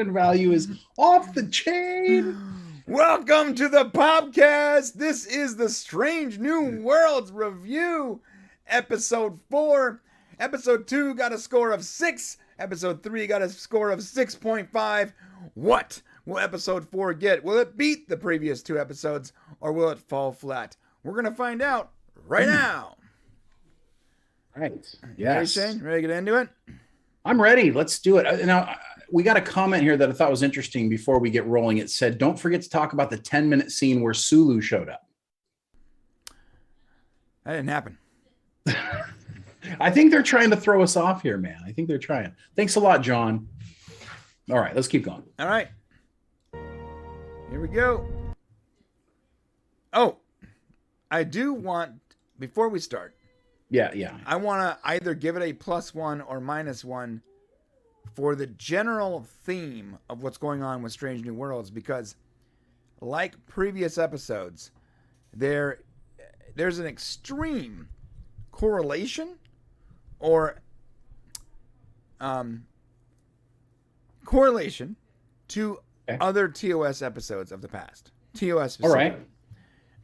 production value is off the chain. Welcome to the Popcast. This is the Strange New Worlds review, episode 4. Episode 2 got a score of 6. Episode 3 got a score of 6.5. What will episode 4 get? Will it beat the previous 2 episodes, or will it fall flat? We're going to find out right now. Right. Yes. Ready, Shane? Ready to get into it? I'm ready. Let's do it. Now, we got a comment here that I thought was interesting before we get rolling. It said, don't forget to talk about the 10-minute scene where Sulu showed up. That didn't happen. I think they're trying to throw us off here, man. I think they're trying. Thanks a lot, John. All right, let's keep going. All right. Here we go. Oh, I do want, before we start, Yeah. I want to either give it a +1 or -1 for the general theme of what's going on with Strange New Worlds, because like previous episodes, there's an extreme correlation or correlation to other TOS episodes of the past. TOS specifically. All right.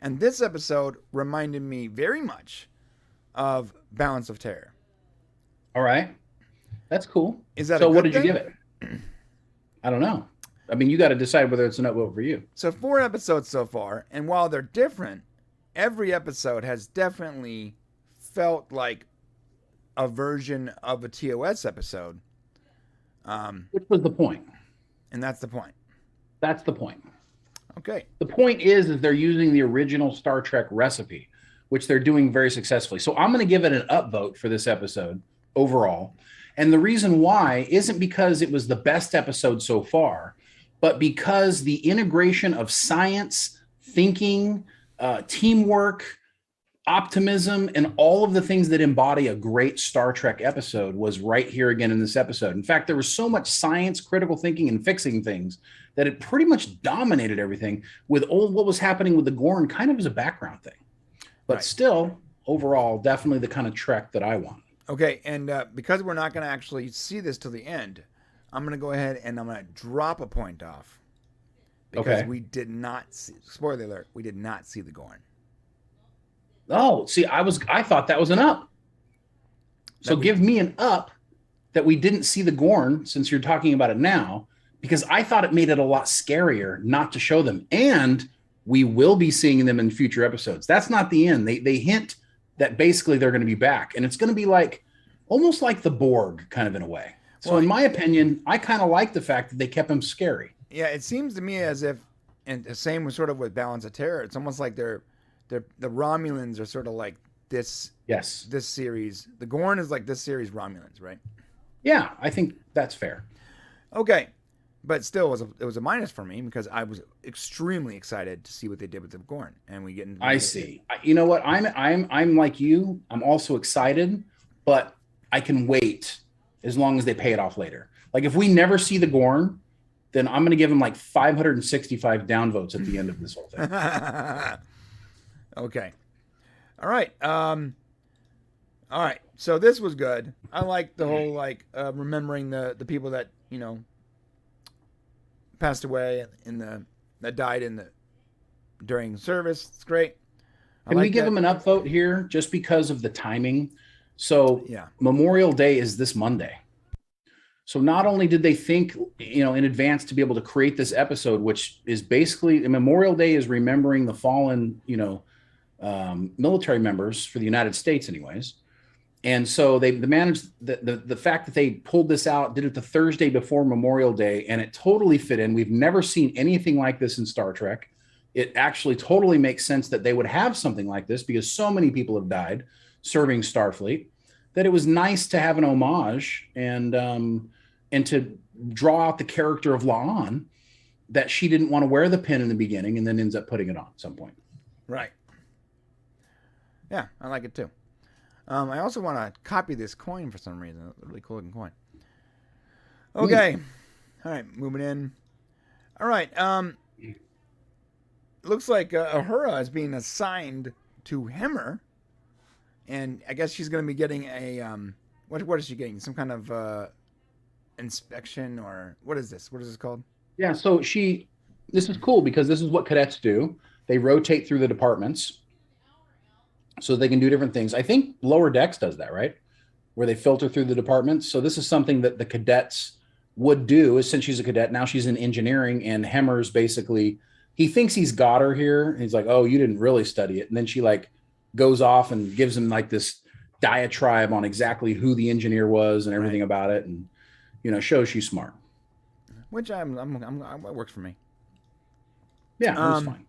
And this episode reminded me very much of Balance of Terror. All right. That's cool. Is that so? A good What did thing? you give it? I don't know. I mean, you got to decide whether it's a nut vote for you. So 4 episodes so far, and while they're different, every episode has definitely felt like a version of a TOS episode. Which was the point? And that's the point. That's the point. Okay. The point is they're using the original Star Trek recipe, which they're doing very successfully. So I'm going to give it an upvote for this episode overall. And the reason why isn't because it was the best episode so far, but because the integration of science, thinking, teamwork, optimism, and all of the things that embody a great Star Trek episode was right here again in this episode. In fact, there was so much science, critical thinking, and fixing things that it pretty much dominated everything, with what was happening with the Gorn kind of as a background thing. But still, overall, definitely the kind of Trek that I want. Okay, and because we're not going to actually see this till the end, I'm going to go ahead and I'm going to drop a point off. Because we did not see, spoiler alert, we did not see the Gorn. Oh, see, I thought that was an up. So give me an up that we didn't see the Gorn, since you're talking about it now, because I thought it made it a lot scarier not to show them. And we will be seeing them in future episodes. That's not the end. They hint that basically they're going to be back. And it's going to be like, almost like the Borg, kind of in a way. So well, in my opinion, I kind of like the fact that they kept him scary. Yeah, it seems to me as if, and the same was sort of with Balance of Terror, it's almost like the Romulans are sort of like this series. The Gorn is like this series Romulans, right? Yeah, I think that's fair. Okay. But still, it was a minus for me because I was extremely excited to see what they did with the Gorn, and we get into. I see. You know what? I'm like you. I'm also excited, but I can wait as long as they pay it off later. Like if we never see the Gorn, then I'm going to give them like 565 downvotes at the end of this whole thing. Okay. All right. All right. So this was good. I like the whole remembering the people that passed away that died during service. It's great. Can we give them an upvote here just because of the timing? So Memorial Day is this Monday. So not only did they think, in advance to be able to create this episode, which is basically Memorial Day is remembering the fallen, military members for the United States anyways. And so they managed the fact that they pulled this out, did it the Thursday before Memorial Day, and it totally fit in. We've never seen anything like this in Star Trek. It actually totally makes sense that they would have something like this because so many people have died serving Starfleet that it was nice to have an homage and to draw out the character of La'an, that she didn't want to wear the pin in the beginning and then ends up putting it on at some point. Right. Yeah, I like it too. I also want to copy this coin for some reason. It's a really cool looking coin. Okay. All right, moving in. All right. Looks like Uhura is being assigned to Hemmer, and I guess she's going to be getting a what is she getting? Some kind of inspection, or what is this? What is this called? Yeah. So this is cool because this is what cadets do. They rotate through the departments so they can do different things. I think Lower Decks does that, right? Where they filter through the departments. So this is something that the cadets would do. Is since she's a cadet, now she's in engineering, and Hemmer's basically, he thinks he's got her here. He's like, oh, you didn't really study it. And then she like goes off and gives him like this diatribe on exactly who the engineer was and everything about it. And, shows she's smart. Which it works for me. Yeah, it was fine.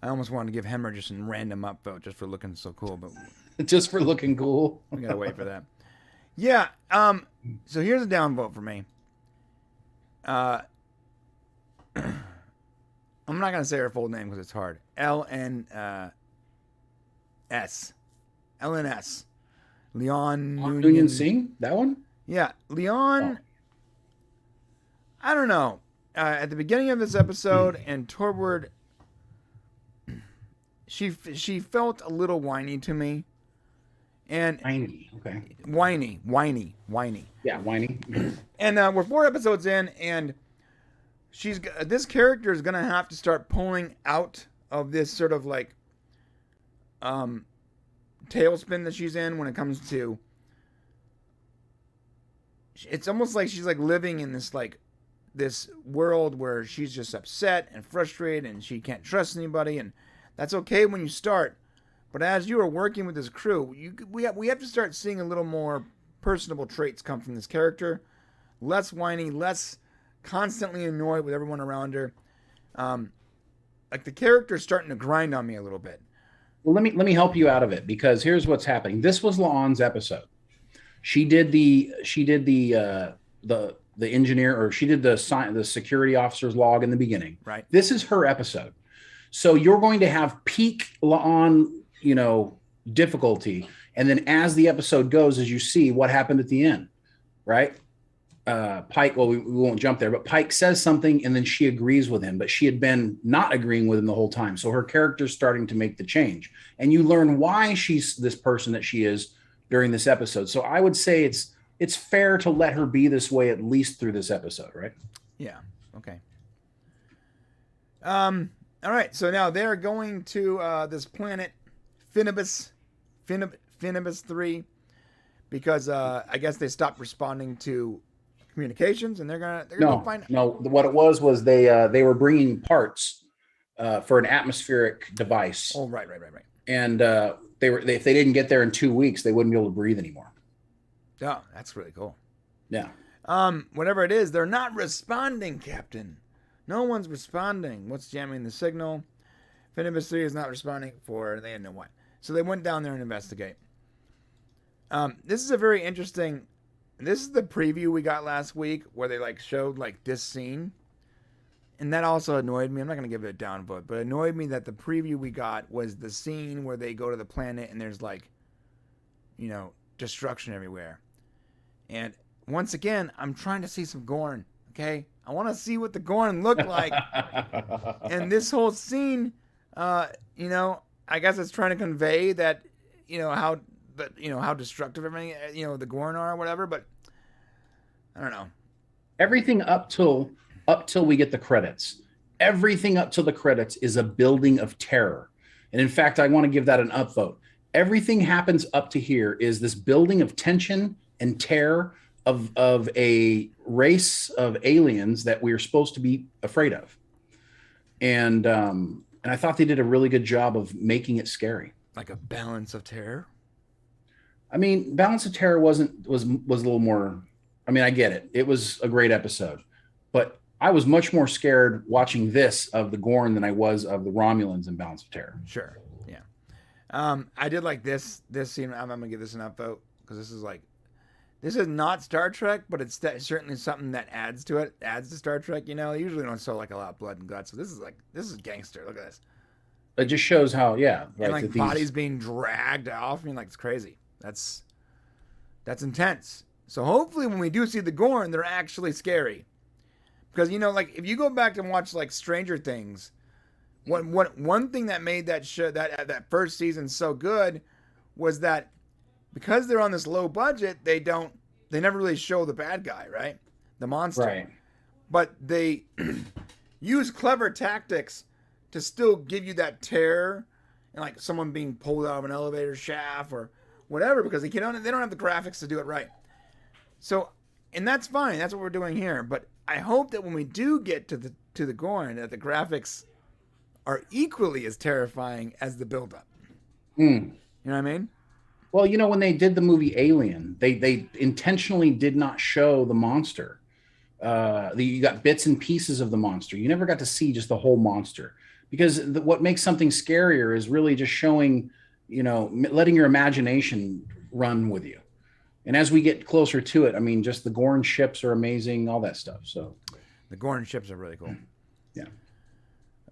I almost wanted to give Hemmer just a random upvote just for looking so cool, but just for looking cool. We gotta wait for that. Yeah. So here's a downvote for me. I'm not gonna say her full name because it's hard. LNS. Leon Noonien Singh. That one. Yeah, Leon. Oh. I don't know. At the beginning of this episode and toward, she felt a little whiny to me. And whiny, okay. Whiny. Yeah, whiny. And we're 4 episodes in, and this character is gonna have to start pulling out of this sort of like tailspin that she's in when it comes to. It's almost like she's like living in this world where she's just upset and frustrated, and she can't trust anybody, and that's okay when you start. But as you are working with this crew, we have to start seeing a little more personable traits come from this character. Less whiny, less constantly annoyed with everyone around her. Like the character's starting to grind on me a little bit. Well, let me help you out of it, because here's what's happening. This was La'an's episode. She did the engineer, or she did the security officer's log in the beginning. Right. This is her episode. So you're going to have peak La'an, difficulty. And then as the episode goes, as you see what happened at the end, right? Pike, well, we won't jump there, but Pike says something and then she agrees with him, but she had been not agreeing with him the whole time. So her character's starting to make the change, and you learn why she's this person that she is during this episode. So I would say it's fair to let her be this way at least through this episode, right? Yeah. Okay. All right. So now they're going to this planet, Finibus 3, because I guess they stopped responding to communications, and they're gonna find. No, what it was they were bringing parts for an atmospheric device. Oh, right. And if they didn't get there in 2 weeks, they wouldn't be able to breathe anymore. Oh, that's really cool. Yeah. Whatever it is, they're not responding, Captain. No one's responding. What's jamming the signal? Finibus 3 is not responding for they didn't know what. So they went down there and investigate. This is a very interesting. This is the preview we got last week where they showed this scene, and that also annoyed me. I'm not gonna give it a downvote, but it annoyed me that the preview we got was the scene where they go to the planet and there's destruction everywhere. And once again, I'm trying to see some Gorn. Okay, I want to see what the Gorn look like. And this whole scene, I guess it's trying to convey that, how destructive everything, the Gorn are or whatever. But I don't know. Everything up till we get the credits. Everything up till the credits is a building of terror. And in fact, I want to give that an upvote. Everything happens up to here is this building of tension and terror of a race of aliens that we are supposed to be afraid of. And I thought they did a really good job of making it scary. Like a balance of terror? I mean, Balance of Terror was a little more. I mean, I get it. It was a great episode, but I was much more scared watching this of the Gorn than I was of the Romulans in Balance of Terror. Sure. Yeah. I did like this scene. I'm gonna give this an upvote because this is not Star Trek, but it's certainly something that adds to it. Adds to Star Trek. They usually don't show a lot of blood and guts. So this is gangster. Look at this. It just shows how, yeah, right. And bodies being dragged off. I mean, it's crazy. That's intense. So hopefully when we do see the Gorn, they're actually scary. Because, if you go back and watch Stranger Things, one thing that made that show, that first season so good was that because they're on this low budget, they don't they never really show the bad guy, right? The monster. Right. But they use clever tactics to still give you that terror and like someone being pulled out of an elevator shaft or whatever, because they don't have the graphics to do it right. So, and that's fine. That's what we're doing here. But I hope that when we do get to the Gorn, that the graphics are equally as terrifying as the buildup. You know what I mean? Well, when they did the movie Alien, they intentionally did not show the monster. You got bits and pieces of the monster. You never got to see just the whole monster, because what makes something scarier is really just showing, letting your imagination run with you. And as we get closer to it, I mean, just the Gorn ships are amazing, all that stuff. So the Gorn ships are really cool. Yeah.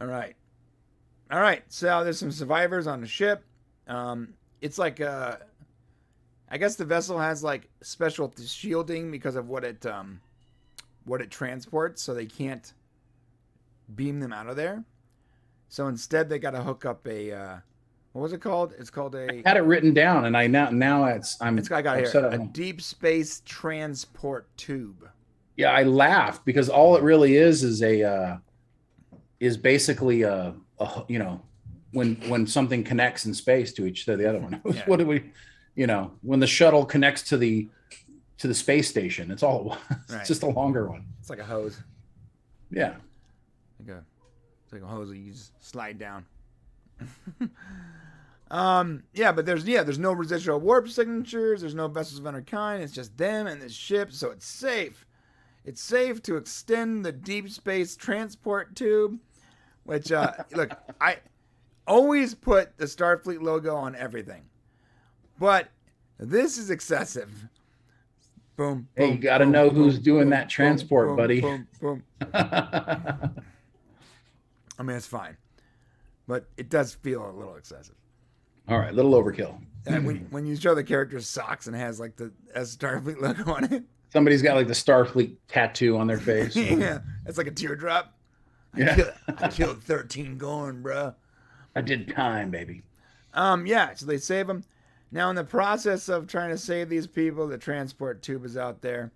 All right. So there's some survivors on the ship. It's like I guess the vessel has like special shielding because of what it transports, so they can't beam them out of there. So instead, they got to hook up a what was it called? It's called a. I had it written down, and I got here a deep space transport tube. Yeah, I laughed because all it really is basically when something connects in space to the other one. Yeah. What do we, when the shuttle connects to the space station, it's all it was. Right. It's just a longer one. It's like a hose. Yeah. It's like a hose that you just slide down. But there's no residual warp signatures. There's no vessels of any kind. It's just them and this ship, so it's safe. It's safe to extend the deep space transport tube, which, look, I always put the Starfleet logo on everything, but this is excessive. Boom. Hey, you got to know who's doing that transport, buddy. Boom. I mean, it's fine, but it does feel a little excessive. All right, little overkill. And when you show the character's socks and it has like the Starfleet logo on it. Somebody's got like the Starfleet tattoo on their face. Yeah, it's like a teardrop. Yeah. I killed 13 Gorn, bro. I did time, baby. So they save them. Now, in the process of trying to save these people, the transport tube is out there.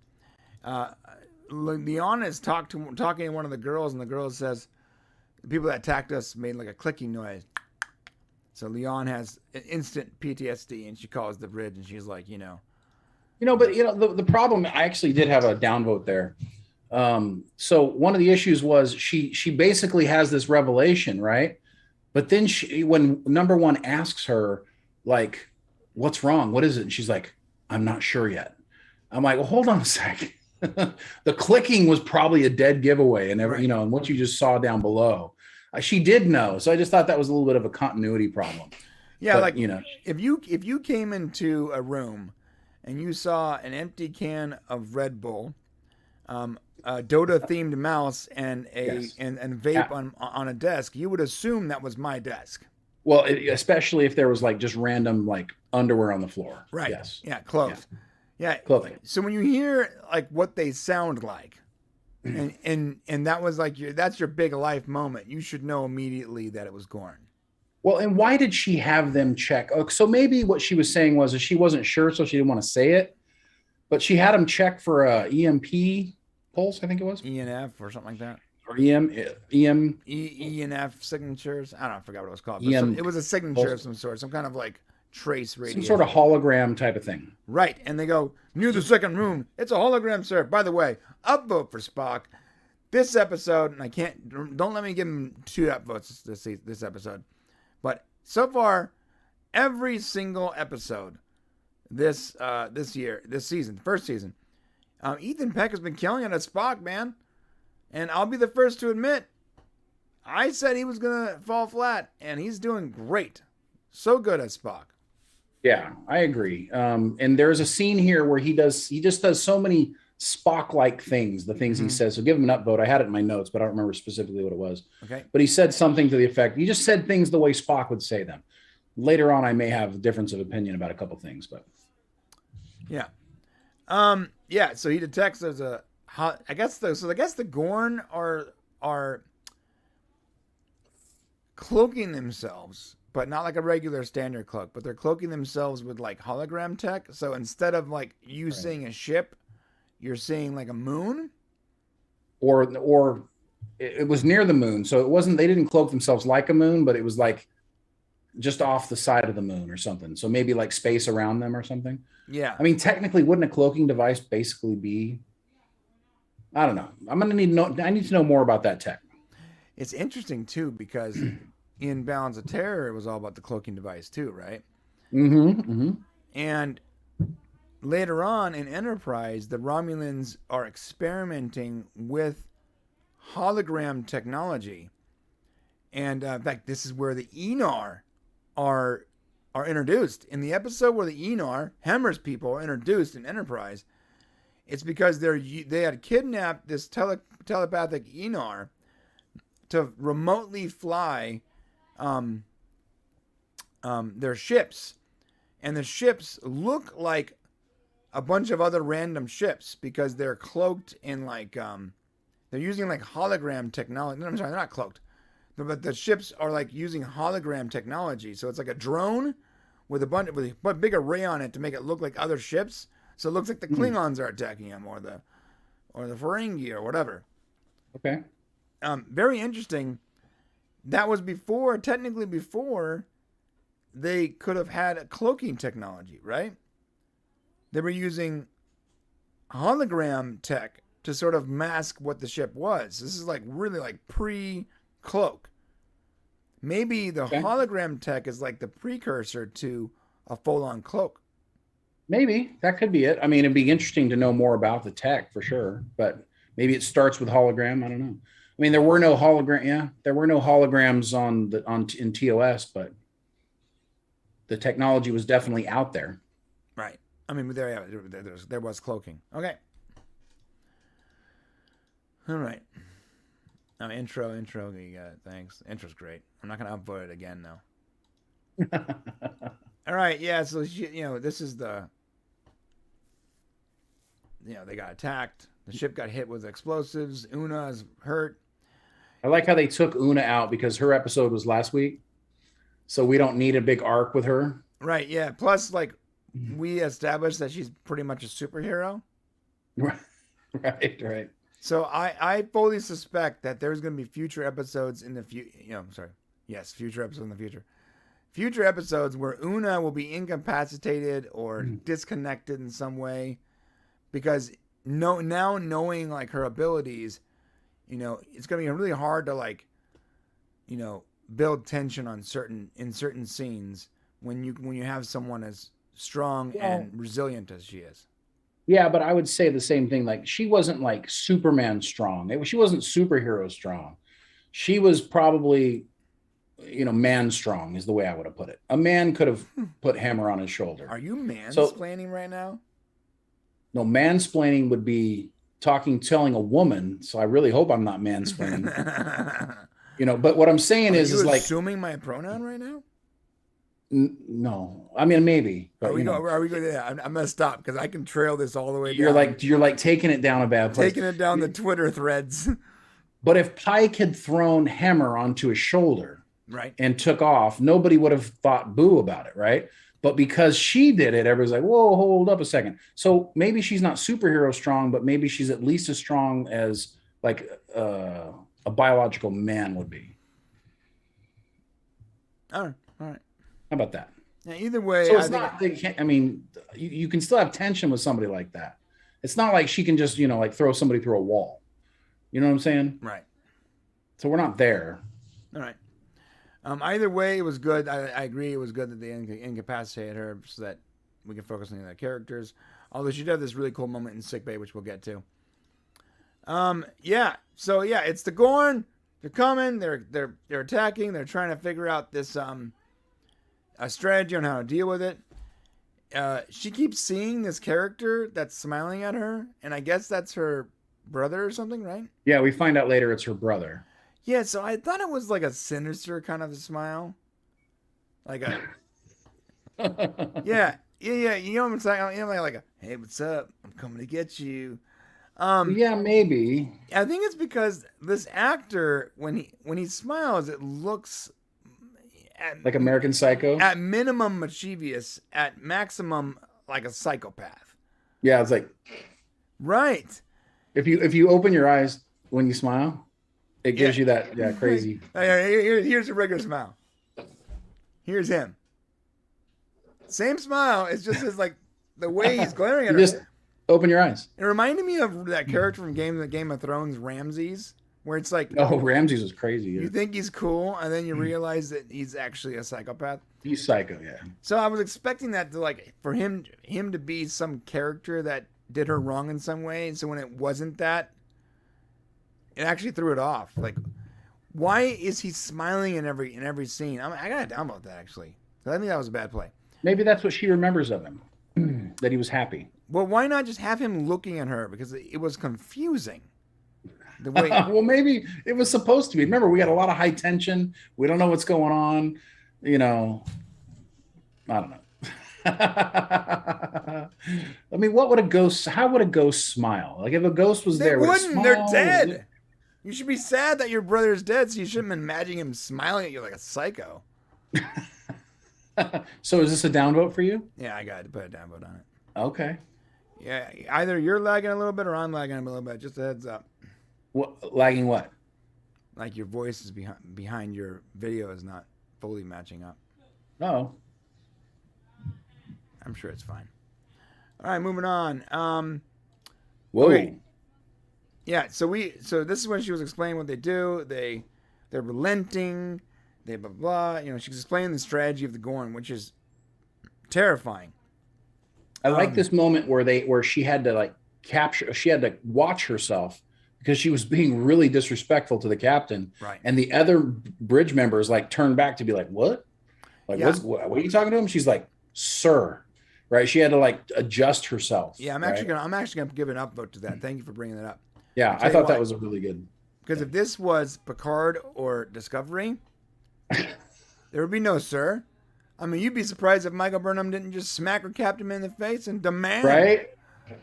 Leon is talking to one of the girls, and the girl says, the people that attacked us made like a clicking noise. So Leon has instant PTSD, and she calls the bridge, and she's like, But the problem, I actually did have a downvote there. So one of the issues was she basically has this revelation, right? But then when number one asks her, like, what's wrong? What is it? And she's like, I'm not sure yet. I'm like, well, hold on a sec. The clicking was probably a dead giveaway, and and what you just saw down below, she did know. So I just thought that was a little bit of a continuity problem. Yeah, but, if you came into a room and you saw an empty can of Red Bull, a Dota themed mouse, and and vape on a desk, you would assume that was my desk. Well, especially if there was like just random like underwear on the floor. Right. Yes. Yeah. Clothes. Yeah. Clothing. So when you hear like what they sound like, and that was like that's your big life moment, you should know immediately that it was Gorn. Well, and why did she have them check? Oh, so maybe what she was saying was that she wasn't sure, so she didn't want to say it, but she had them check for a EMP pulse, I think it was. ENF or something like that. Or ENF signatures. I forgot what it was called. It was a signature of some sort, some kind of like trace radiation. Some sort of hologram type of thing. Right. And they go, near the second room. It's a hologram, sir. By the way, upvote for Spock. This episode, and don't let me give him 2 upvotes this episode. But so far, every single episode this season, first season, Ethan Peck has been killing it as Spock, man. And I'll be the first to admit, I said he was going to fall flat, and he's doing great. So good as Spock. Yeah, I agree. And there's a scene here where he just does so many Spock-like things, the things he says. So give him an upvote. I had it in my notes, but I don't remember specifically what it was. Okay. But he said something to the effect, he just said things the way Spock would say them. Later on, I may have a difference of opinion about a couple things, but. Yeah. So he detects there's I guess the Gorn are cloaking themselves but not like a regular standard cloak, but they're cloaking themselves with like hologram tech. So instead of like you seeing a ship, you're seeing like a moon. Or it was near the moon. So it wasn't, they didn't cloak themselves like a moon, but it was like just off the side of the moon or something. So maybe like space around them or something. Yeah. I mean, technically, wouldn't a cloaking device basically be, I don't know. I need to know more about that tech. It's interesting too, because in Balance of Terror, it was all about the cloaking device too, right? Mm-hmm. Mm-hmm. And later on in Enterprise, the Romulans are experimenting with hologram technology. And in fact, this is where the Enar are introduced. In the episode where the Enar, Hemmer's people, are introduced in Enterprise, it's because they had kidnapped this telepathic Enar to remotely fly their ships. And the ships look like a bunch of other random ships because they're cloaked in like they're using like hologram technology. No, I'm sorry, they're not cloaked. But the ships are like using hologram technology. So it's like a drone with a big array on it to make it look like other ships. So it looks like the Klingons are attacking them, or the Ferengi or whatever. Okay. Very interesting. That was technically before they could have had a cloaking technology, right? They were using hologram tech to sort of mask what the ship was. This is like really like pre-cloak. Maybe the hologram tech is like the precursor to a full-on cloak. Maybe that could be it. I mean, it'd be interesting to know more about the tech for sure, but maybe it starts with hologram. I don't know. I mean, there were no holograms in TOS, but the technology was definitely out there. Right. I mean, there was cloaking. Okay. All right. Intro. You got it. Thanks. Intro's great. I'm not going to upvote it again, though. All right. Yeah. So, this is they got attacked. The ship got hit with explosives. Una is hurt. I like how they took Una out because her episode was last week. So we don't need a big arc with her. Right. Yeah. Plus, like, we established that she's pretty much a superhero. Right. So I fully suspect that there's going to be future episodes in the future. Future episodes in the future. Future episodes where Una will be incapacitated or disconnected in some way, because now knowing like her abilities, it's going to be really hard to like, build tension in certain scenes when you have someone as strong and resilient as she is. Yeah, but I would say the same thing. Like, she wasn't like Superman strong. She wasn't superhero strong. She was probably, man strong is the way I would have put it. A man could have put hammer on his shoulder. Are you mansplaining right now? No, mansplaining would be telling a woman. So I really hope I'm not mansplaining. But what I'm saying is like assuming my pronoun right now. No, I mean maybe. But, are we going? Yeah, I'm gonna stop because I can trail this all the way down. You're like taking it down a bad place. Taking it down the Twitter threads. But if Pike had thrown hammer onto his shoulder, right, and took off, nobody would have thought boo about it, right? But because she did it, everybody's like, whoa, hold up a second. So maybe she's not superhero strong, but maybe she's at least as strong as like a biological man would be. All right. How about that? Yeah, either way, so you can still have tension with somebody like that. It's not like she can just, like throw somebody through a wall. You know what I'm saying? Right. So we're not there. All right. Either way, it was good. I agree. It was good that they incapacitated her so that we can focus on the other characters. Although she did have this really cool moment in sickbay, which we'll get to. Yeah. So yeah, it's the Gorn. They're coming. They're attacking. They're trying to figure out this a strategy on how to deal with it. She keeps seeing this character that's smiling at her, and I guess that's her brother or something, right? Yeah, we find out later it's her brother. Yeah, so I thought it was like a sinister kind of a smile. Like a Yeah. You know what I'm saying? Like a, hey, what's up? I'm coming to get you. Yeah, maybe. I think it's because this actor, when he smiles, it looks Like American Psycho? At minimum mischievous, at maximum like a psychopath. Yeah, it's like... Right. If you open your eyes when you smile, it gives you that crazy... Here's a regular smile. Here's him. Same smile. It's just his, like, the way he's glaring at her. Just open your eyes. It reminded me of that character from Game of Thrones, Ramses, where it's like... Oh, Ramses was crazy. Yeah. You think he's cool, and then you realize that he's actually a psychopath. He's psycho, yeah. So I was expecting that to, like, for him to be some character that did her wrong in some way. And so when it wasn't that, it actually threw it off. Like, why is he smiling in every scene? I gotta download that, actually. I think that was a bad play. Maybe that's what she remembers of him, that he was happy. Well, why not just have him looking at her? Because it was confusing. The way... Well, maybe it was supposed to be. Remember, we got a lot of high tension. We don't know what's going on. You know, I don't know. I mean, how would a ghost smile? Like if a ghost was there, wouldn't. They're dead. You should be sad that your brother's dead, so you shouldn't have been imagining him smiling at you like a psycho. So is this a downvote for you? Yeah, I got to put a downvote on it. Okay. Yeah, either you're lagging a little bit or I'm lagging a little bit. Just a heads up. What lagging? What? Like your voice is behind your video is not fully matching up. Oh. I'm sure it's fine. All right, moving on. Whoa. Okay. Yeah, so this is when she was explaining what they do. They're relenting. They blah blah. You know, she's explaining the strategy of the Gorn, which is terrifying. I like this moment where she had to she had to watch herself because she was being really disrespectful to the captain. Right. And the other bridge members turned back to be like, what? Like, what are you talking to him? She's like, sir. Right. She had to adjust herself. Yeah, I'm actually gonna give an upvote to that. Thank you for bringing that up. Yeah, I thought that was a really good. Because if this was Picard or Discovery, there would be no sir. I mean, you'd be surprised if Michael Burnham didn't just smack her captain in the face and demand. Right.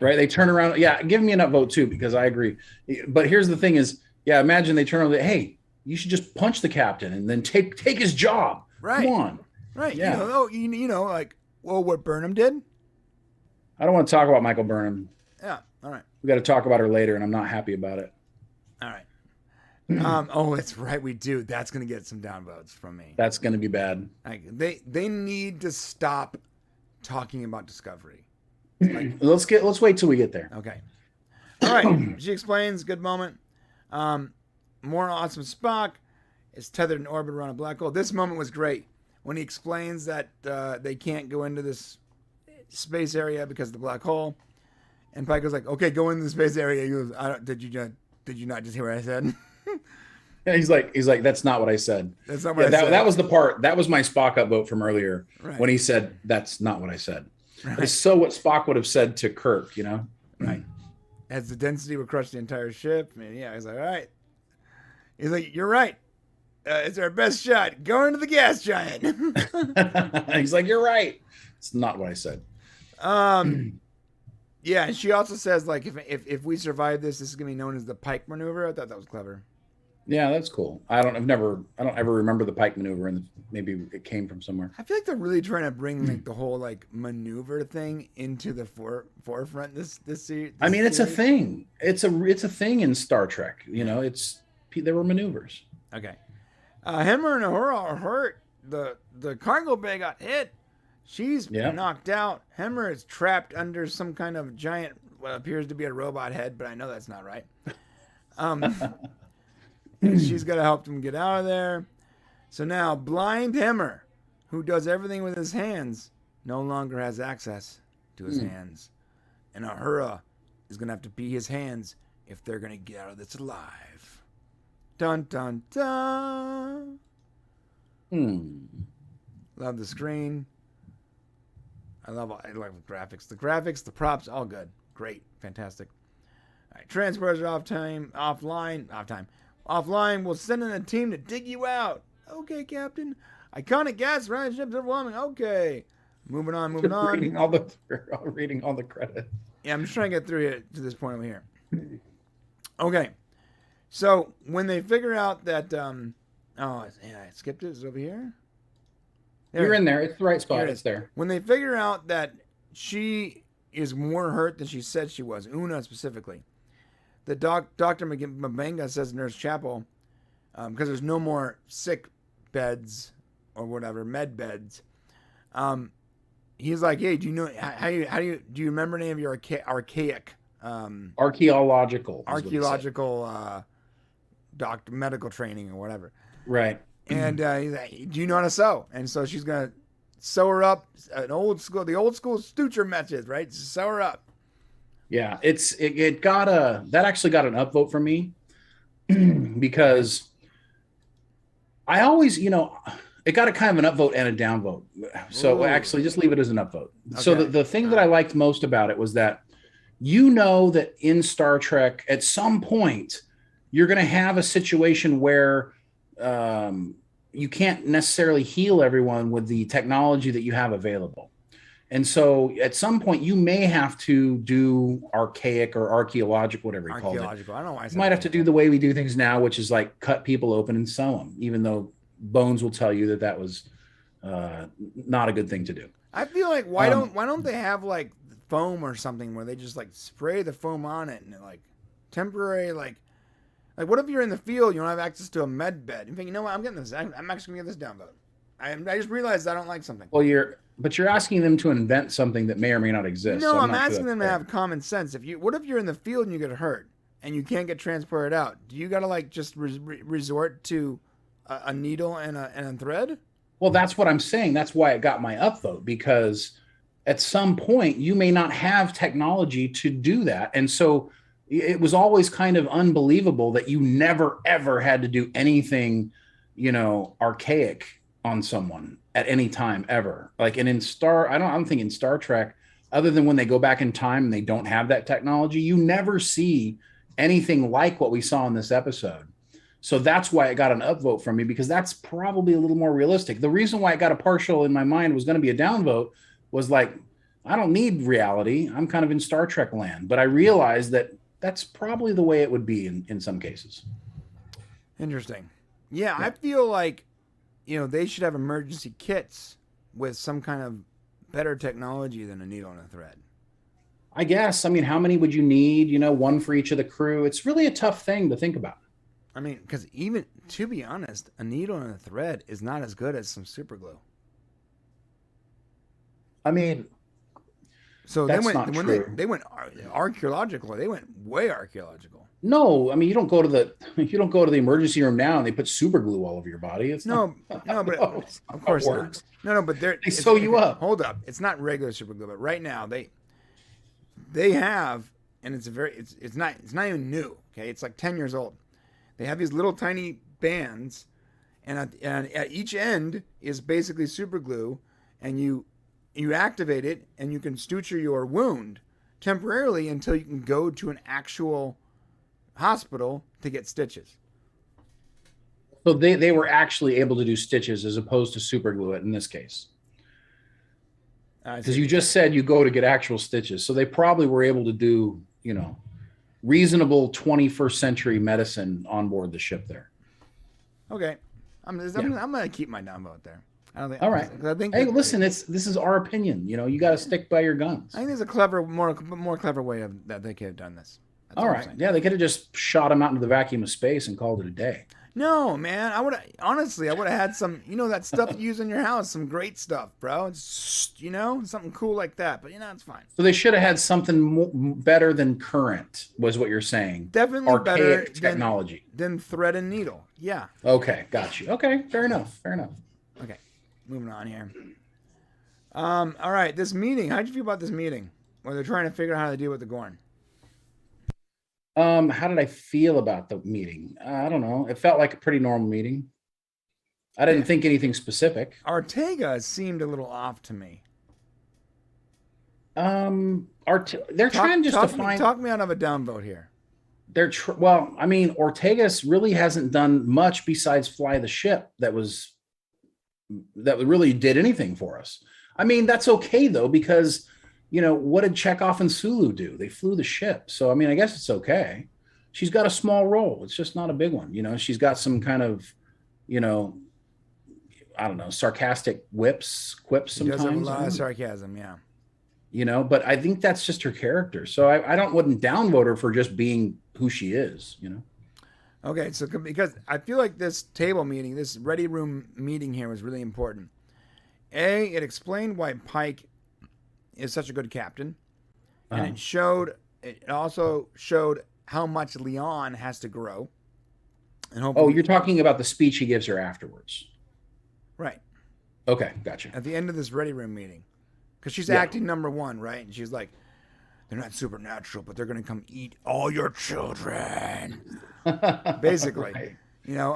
They turn around. Yeah, give me an upvote too, because I agree. But here's the thing is, imagine they turn around. Hey, you should just punch the captain and then take his job. Right. Come on. Right. Yeah. What Burnham did? I don't want to talk about Michael Burnham. Yeah. All right. We got to talk about her later, and I'm not happy about it. All right. Oh, that's right. We do. That's going to get some downvotes from me. That's going to be bad. They need to stop talking about Discovery. Let's wait till we get there. Okay. All right. She explains. Good moment. More awesome. Spock is tethered in orbit around a black hole. This moment was great when he explains that they can't go into this space area because of the black hole. And Pike goes like, "Okay, go into the space area." He goes, "Did you not just hear what I said?" And he's like, "That's not what I said." That's not what I said. That was the part. That was my Spock upvote from earlier right. when he said, "That's not what I said." Right. It's so what Spock would have said to Kirk, Right. As the density would crush the entire ship. And yeah, he's like, "All right." He's like, "You're right. It's our best shot. Go into the gas giant." He's like, "You're right. It's not what I said." Yeah, and she also says if we survive this is gonna be known as the Pike maneuver. I thought that was clever. Yeah, that's cool. I don't ever remember the Pike maneuver, and maybe it came from somewhere. I feel like they're really trying to bring the whole maneuver thing into the forefront. This series. I mean, it's a thing. It's a thing in Star Trek. There were maneuvers. Okay. Hemmer and Uhura are hurt. The cargo bay got hit. She's knocked out. Hemmer is trapped under some kind of giant, what appears to be a robot head, but I know that's not right. She's got to help them get out of there. So now, blind Hemmer, who does everything with his hands, no longer has access to his hands. And Uhura is going to have to be his hands if they're going to get out of this alive. Dun, dun, dun. Love the screen. I love the graphics. The graphics, the props, all good. Great. Fantastic. All right. Transporters are offline. We'll send in a team to dig you out. Okay, Captain. Iconic gas around ships overwhelming. Okay. Moving on. Reading all the credits. Yeah, I'm just trying to get through here to this point over here. Okay. So when they figure out that I skipped it. Is it over here? You're in there. It's the right spot. It's there. When they figure out that she is more hurt than she said she was, Una specifically, the Dr. Mabenga says in Nurse Chapel, because there's no more sick beds or whatever, med beds. He's like, hey, do you know do you remember any of your archaic archaeological medical training or whatever? Right. And he's like, do you know how to sew? And so she's gonna sew her up, the old school suture method, right? Sew her up. Yeah, it got that actually got an upvote from me because I always, it got a kind of an upvote and a downvote. So actually just leave it as an upvote. Okay. So the thing that I liked most about it was that, that in Star Trek, at some point, you're going to have a situation where you can't necessarily heal everyone with the technology that you have available. And so at some point you may have to do archaic or archaeological, whatever you call it. I don't know why. You might have to do the way we do things now, which is like cut people open and sew them, even though Bones will tell you that was not a good thing to do. I feel like why don't they have like foam or something where they just like spray the foam on it and like temporary like what if you're in the field, you don't have access to a med bed? You think, you know what, I'm getting this. I'm actually gonna get this downvote. I just realized I don't like something. Well, you're asking them to invent something that may or may not exist. No, so I'm asking them to have common sense. What if you're in the field and you get hurt and you can't get transported out? Do you gotta like just resort to a needle and a thread? Well, that's what I'm saying. That's why it got my upvote, because at some point you may not have technology to do that. And so it was always kind of unbelievable that you never, ever had to do anything, archaic on someone at any time ever. Like, and I don't think in Star Trek, other than when they go back in time and they don't have that technology, you never see anything like what we saw in this episode. So that's why it got an upvote from me, because that's probably a little more realistic. The reason why it got a partial in my mind was going to be a downvote was like, I don't need reality. I'm kind of in Star Trek land, but I realized that that's probably the way it would be in some cases. Interesting. Yeah, I feel like, they should have emergency kits with some kind of better technology than a needle and a thread. I guess. I mean, how many would you need? One for each of the crew. It's really a tough thing to think about. I mean, because even, to be honest, a needle and a thread is not as good as some super glue. I mean, so they went archaeological. They went way archaeological. No, I mean, you don't go to the emergency room now and they put super glue all over your body. It's no, but of course not. No, but they sew you up. Hold up, it's not regular super glue, but right now they have, and it's not even new. Okay, it's like 10 years old. They have these little tiny bands, and at each end is basically super glue, and you activate it, and you can suture your wound temporarily until you can go to an actual hospital to get stitches. So they were actually able to do stitches as opposed to super glue it in this case. Because you just said you go to get actual stitches. So they probably were able to do, reasonable 21st century medicine on board the ship there. Okay. I'm going to keep my downvote there. I don't think. All right. Hey, listen, this is our opinion. You got to stick by your guns. I think there's a more clever way that they could have done this. All right. Yeah, they could have just shot him out into the vacuum of space and called it a day. No, man. I would have had some, that stuff you use in your house, some great stuff, bro. It's, something cool like that. But it's fine. So they should have had something better than current, was what you're saying. Definitely archaic better technology than thread and needle. Yeah. Okay, got you. Okay, fair enough. Okay, moving on here. All right, this meeting. How'd you feel about this meeting where they're trying to figure out how to deal with the Gorn? How did I feel about the meeting? I don't know. It felt like a pretty normal meeting. I didn't think anything specific. Ortega seemed a little off to me. They're trying just to find. Talk me out of a downvote here. Well, I mean, Ortega's really hasn't done much besides fly the ship that really did anything for us. I mean, that's okay though, because what did Chekhov and Sulu do? They flew the ship. So, I mean, I guess it's okay. She's got a small role. It's just not a big one. She's got some kind of, I don't know, sarcastic quips sometimes. She does have a lot of sarcasm, yeah. You know, but I think that's just her character. So I wouldn't downvote her for just being who she is, you know? Okay, so because I feel like this table meeting, this ready room meeting here was really important. A, it explained why Pike is such a good captain, and it also showed how much Leon has to grow. And hopefully, you're talking about the speech he gives her afterwards. Right. Okay, gotcha. At the end of this ready room meeting. Because she's acting number one, right? And she's like, they're not supernatural, but they're going to come eat all your children. Basically. Right. You know,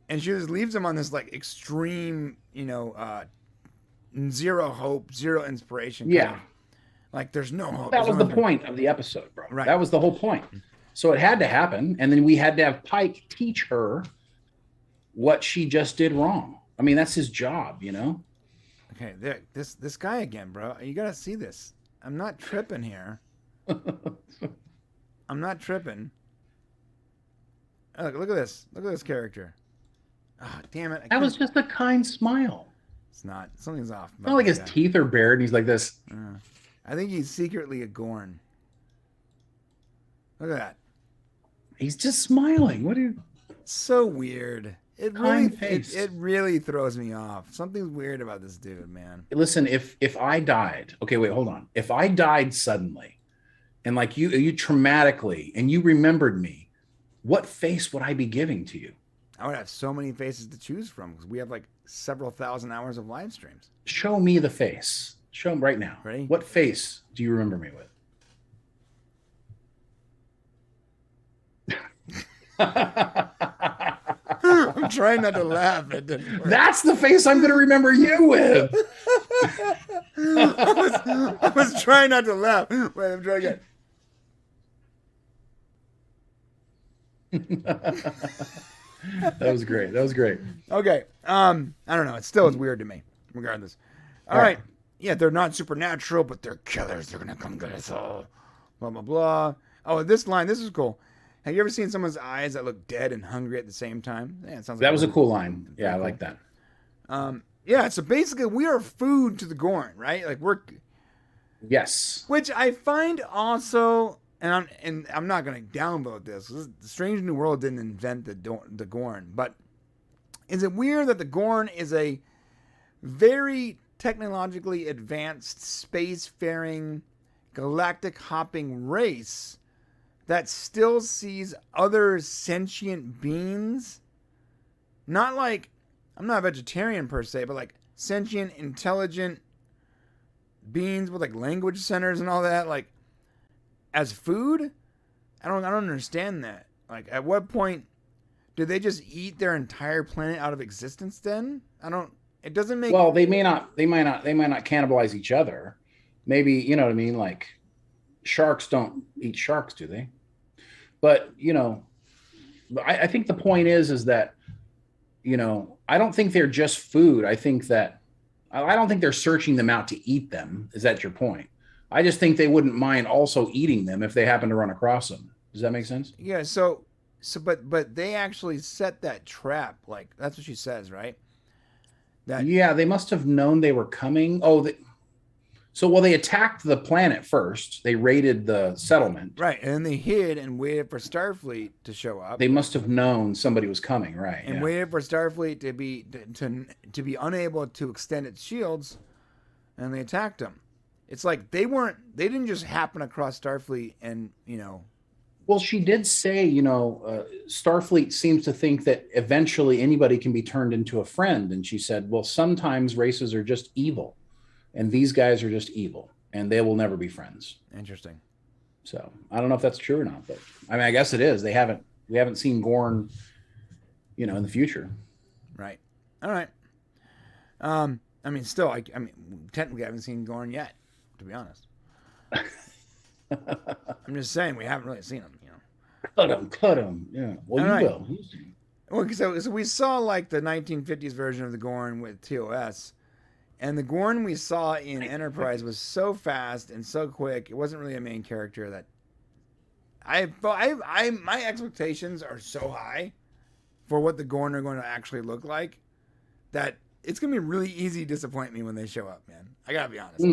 and she just leaves him on this like extreme, you know, zero hope, zero inspiration. Yeah. Like there's no hope. That was the point of the episode, bro. Right. That was the whole point. So it had to happen. And then we had to have Pike teach her what she just did wrong. I mean, that's his job, you know? Okay, this guy again, bro. You got to see this. I'm not tripping here. I'm not tripping. Look at this. Look at this character. Oh, damn it. That was just a kind smile. It's not. Something's off. It's not like his teeth are bared and he's like this. I think he's secretly a Gorn. Look at that. He's just smiling. What are you? So weird. It really throws me off. Something's weird about this dude, man. Listen, if I died, okay, wait, hold on. If I died suddenly and like you traumatically and you remembered me, what face would I be giving to you? I would have so many faces to choose from because we have like several thousand hours of live streams. Show me the face. Show them right now. Ready? What face do you remember me with? I'm trying not to laugh. That's the face I'm going to remember you with. I was trying not to laugh. Wait, I'm trying again. That was great. Okay. I don't know. It still is weird to me, regardless. All right. Yeah, they're not supernatural, but they're killers. They're going to come get us all. Blah, blah, blah. Oh, this line. This is cool. Have you ever seen someone's eyes that look dead and hungry at the same time? Yeah, it sounds like that was a cool line. Yeah, I like that. Yeah, so basically we are food to the Gorn, right? Like we're Yes. Which I find also, and I'm not going to downvote this. The Strange New World didn't invent the Gorn, but is it weird that the Gorn is a very technologically advanced spacefaring galactic hopping race that still sees other sentient beings, not like, I'm not a vegetarian per se, but like sentient, intelligent beings with like language centers and all that, like as food? I don't understand that. Like at what point did they just eat their entire planet out of existence then? It doesn't make. Well, they might not cannibalize each other. Maybe, you know what I mean? Like sharks don't eat sharks, do they? But, you know, I think the point is that, you know, I don't think they're just food. I don't think they're searching them out to eat them. Is that your point? I just think they wouldn't mind also eating them if they happen to run across them. Does that make sense? Yeah. But they actually set that trap. Like that's what she says, right? Yeah, they must have known they were coming. They attacked the planet first. They raided the settlement. Right, and then they hid and waited for Starfleet to show up. They must have known somebody was coming, right? And waited for Starfleet to be unable to extend its shields, and they attacked them. It's like they didn't just happen across Starfleet and, you know. Well, she did say, you know, Starfleet seems to think that eventually anybody can be turned into a friend. And she said, well, sometimes races are just evil. And these guys are just evil, and they will never be friends. Interesting. So I don't know if that's true or not, but I mean, I guess it is. We haven't seen Gorn, you know, in the future. Right. All right. I mean, still, I mean, technically, I haven't seen Gorn yet, to be honest. I'm just saying we haven't really seen him. You know. Cut him. Yeah. Well, you will. Well, so we saw like the 1950s version of the Gorn with TOS. And the Gorn we saw in Enterprise was so fast and so quick. It wasn't really a main character that my expectations are so high for what the Gorn are going to actually look like that it's gonna be really easy to disappoint me when they show up, man. I gotta be honest.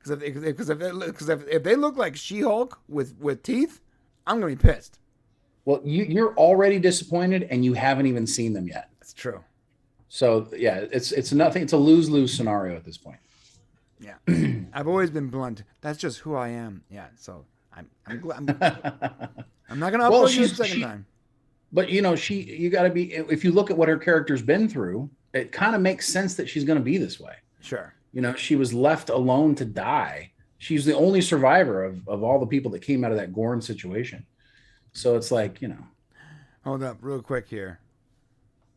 Because if they look like She-Hulk with teeth, I'm gonna be pissed. Well, you're already disappointed, and you haven't even seen them yet. That's true. So yeah, it's nothing. It's a lose-lose scenario at this point. Yeah, I've always been blunt. That's just who I am. Yeah, so I'm not gonna upload you a second time. But you got to be. If you look at what her character's been through, it kind of makes sense that she's going to be this way. Sure. She was left alone to die. She's the only survivor of all the people that came out of that Gorn situation. So it's like, Hold up real quick here.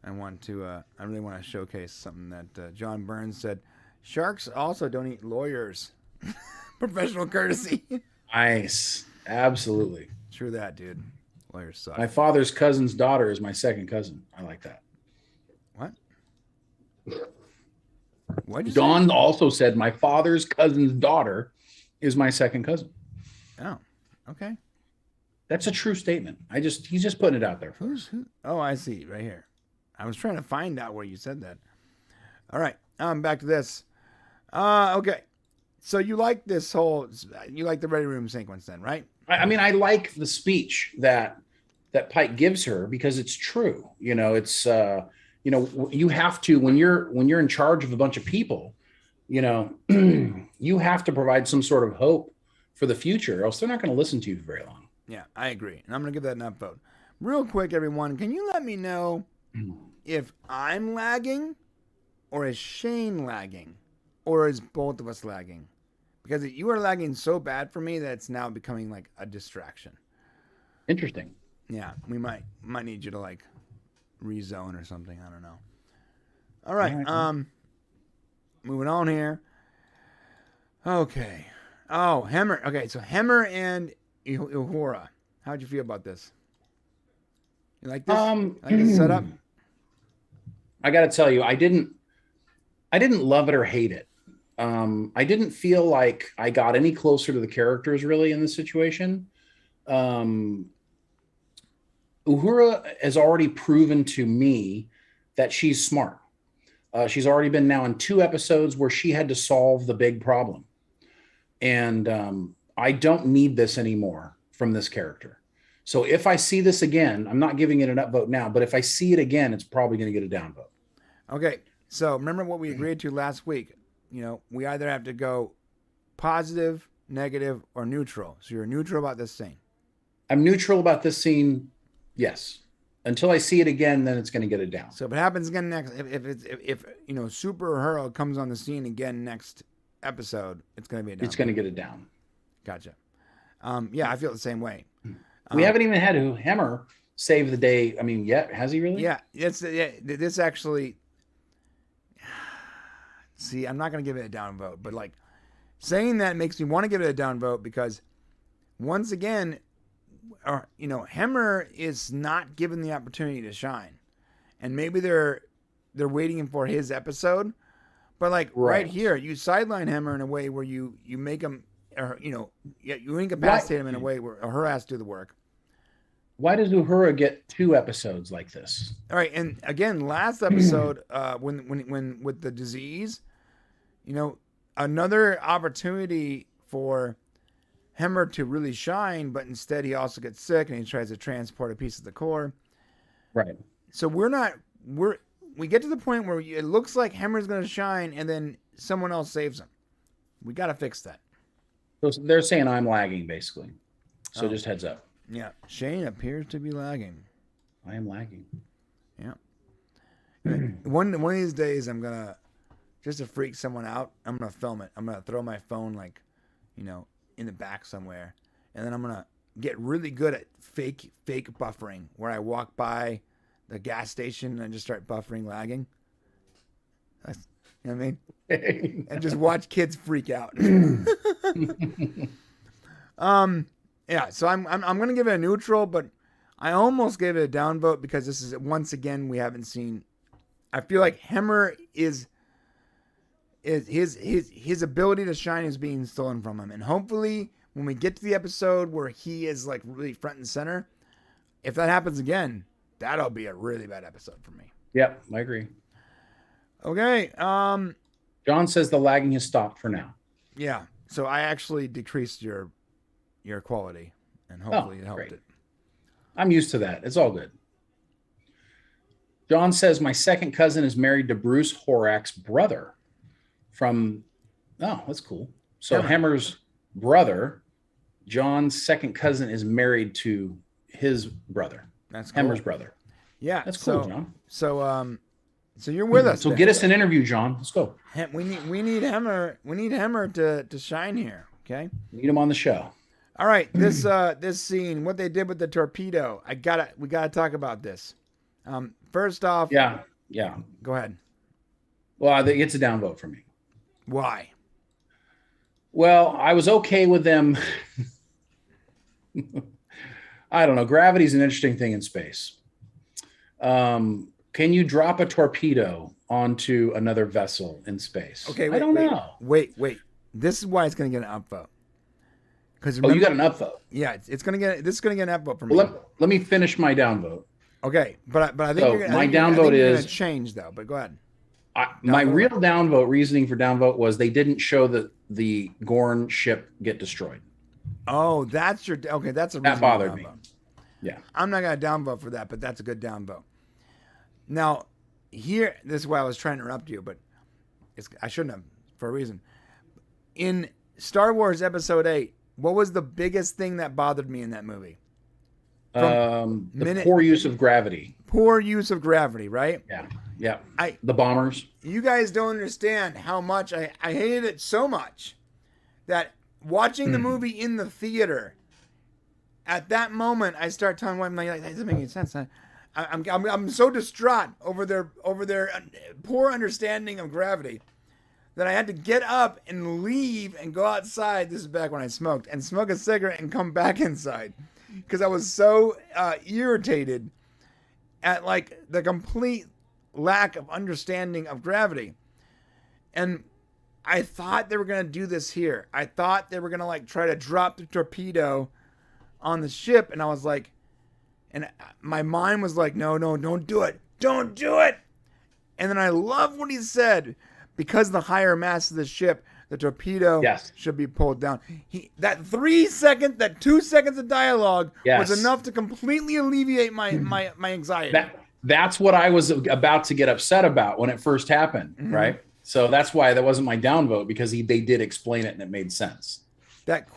I really want to showcase something that John Burns said. Sharks also don't eat lawyers. Professional courtesy. Nice. Absolutely. True that, dude. Lawyers suck. My father's cousin's daughter is my second cousin. I like that. What? What'd you Dawn say? also said my father's cousin's daughter is my second cousin. Oh, okay. That's a true statement. He's just putting it out there. Who? Oh, I see. Right here. I was trying to find out where you said that. All right. Back to this. Okay. So you like you like the Ready Room sequence then, right? I mean, I like the speech that Pike gives her because it's true. It's, you have to, when you're in charge of a bunch of people, you have to provide some sort of hope for the future, or else they're not going to listen to you for very long. Yeah, I agree. And I'm going to give that an upvote. Real quick, everyone, can you let me know if I'm lagging or is Shane lagging or is both of us lagging? Because you are lagging so bad for me that it's now becoming like a distraction. Interesting. Yeah, we might need you to like rezone or something. I don't know. All right. Moving on here. Okay. Oh, Hemmer. Okay, so Hemmer and Uhura. How'd you feel about this? You like this? Like this setup? I got to tell you, I didn't love it or hate it. I didn't feel like I got any closer to the characters really in this situation. Uhura has already proven to me that she's smart. She's already been now in 2 episodes where she had to solve the big problem. And I don't need this anymore from this character. So if I see this again, I'm not giving it an upvote now, but if I see it again, it's probably going to get a downvote. Okay. So remember what we agreed to last week. We either have to go positive, negative, or neutral. So you're neutral about this scene. I'm neutral about this scene. Yes. Until I see it again, then it's going to get it down. So if it happens again next, if Super Hero comes on the scene again next episode, it's going to be a down. It's going to get it down. Gotcha. Yeah, I feel the same way. We haven't even had Hemmer save the day. I mean, yet has he really? Yeah, this actually. See, I'm not going to give it a downvote, but like saying that makes me want to give it a downvote because once again, Hemmer is not given the opportunity to shine, and maybe they're waiting for his episode, but like right here, you sideline Hemmer in a way where you make him, or you incapacitate him in a way where her has to do the work. Why does Uhura get 2 episodes like this? All right, and again, last episode, when with the disease, another opportunity for Hemmer to really shine, but instead he also gets sick and he tries to transport a piece of the core. Right. So we get to the point where it looks like Hemmer's going to shine and then someone else saves him. We got to fix that. So they're saying I'm lagging basically. So just heads up. Yeah. Shane appears to be lagging. I am lagging. Yeah. One of these days I'm going to, just to freak someone out, I'm going to film it. I'm going to throw my phone in the back somewhere. And then I'm going to get really good at fake buffering where I walk by the gas station and I just start buffering, lagging. That's, you know what I mean? And just watch kids freak out. Yeah, so I'm going to give it a neutral, but I almost gave it a downvote because this is, once again, we haven't seen. I feel like Hemmer is his ability to shine is being stolen from him. And hopefully when we get to the episode where he is like really front and center, if that happens again, that'll be a really bad episode for me. Yep, I agree. Okay. John says the lagging has stopped for now. Yeah. So I actually decreased your quality, and hopefully it helped great. it. I'm used to that. It's all good. John says my second cousin is married to Bruce Horak's brother from. Oh, that's cool. So Hemmer's brother, John's second cousin, is married to his brother. That's cool. Hemmer's brother. Yeah, that's cool, John. So you're with us. So get us an interview, John. Let's go. We need Hemmer. We need Hemmer to shine here. Okay. Need him on the show. All right. This scene, what they did with the torpedo. We gotta talk about this. First off. Yeah. Go ahead. Well, it's a downvote for me. Why? Well, I was okay with them. I don't know. Gravity's an interesting thing in space. Can you drop a torpedo onto another vessel in space? Okay, I don't know. Wait. This is why it's going to get an upvote. Because you got an upvote. Yeah, this is going to get an upvote for me. Well, let me finish my downvote. Okay, but I think my downvote is going to change though. But go ahead. My real downvote reasoning for downvote was they didn't show the Gorn ship get destroyed. Oh, that's your okay. That's a reason that bothered me. Yeah, I'm not going to downvote for that, but that's a good downvote. Now, here, this is why I was trying to interrupt you, but I shouldn't have, for a reason. In Star Wars Episode 8, what was the biggest thing that bothered me in that movie? Poor use of gravity. Poor use of gravity, right? Yeah. The bombers. You guys don't understand how much I hated it so much that watching the movie in the theater, at that moment, I start telling my wife, like, that doesn't make any sense. I'm so distraught over their poor understanding of gravity that I had to get up and leave and go outside. This is back when I smoked, and smoke a cigarette and come back inside because I was so irritated at like the complete lack of understanding of gravity. And I thought they were gonna do this here. I thought they were gonna like try to drop the torpedo on the ship, and I was like. And my mind was like, no, don't do it. Don't do it. And then I love what he said. Because of the higher mass of the ship, the torpedo should be pulled down. That 2 seconds of dialogue was enough to completely alleviate my anxiety. That's what I was about to get upset about when it first happened, right? So that's why that wasn't my downvote, because they did explain it and it made sense. That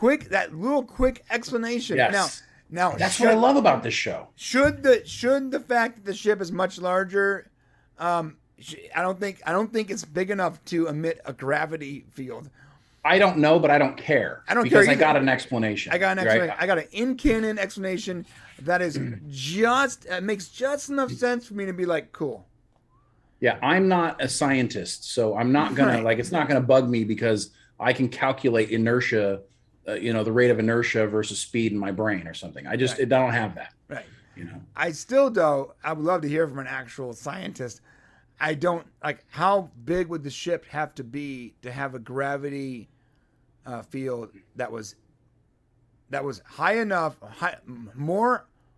little quick explanation. Yes. Now that's what I love about this show. Should the fact that the ship is much larger, I don't think it's big enough to emit a gravity field. I don't know, but I don't care. I don't because care. I got an explanation. I got an explanation. Right? I got an in-canon explanation that is makes just enough sense for me to be like, cool. Yeah, I'm not a scientist, so I'm not gonna it's not gonna bug me because I can calculate inertia. The rate of inertia versus speed in my brain or something. I don't have that. Right. I would love to hear from an actual scientist. I don't like how big would the ship have to be to have a gravity field that was high enough,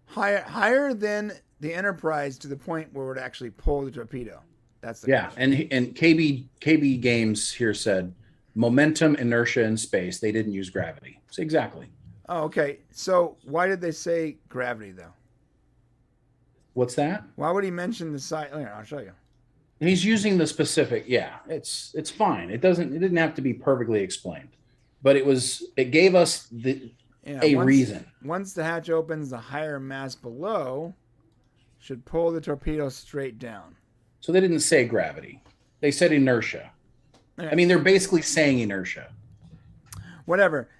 higher than the Enterprise to the point where it would actually pull the torpedo. That's the question. And KB Games here said momentum, inertia in space. They didn't use gravity. So exactly. Oh, okay. So why did they say gravity though? What's that? Why would he mention the side? Here, I'll show you. He's using the specific. Yeah, it's fine. It didn't have to be perfectly explained, but it gave us a reason. Once the hatch opens, the higher mass below should pull the torpedo straight down. So they didn't say gravity. They said inertia. I mean, they're basically saying inertia. Whatever.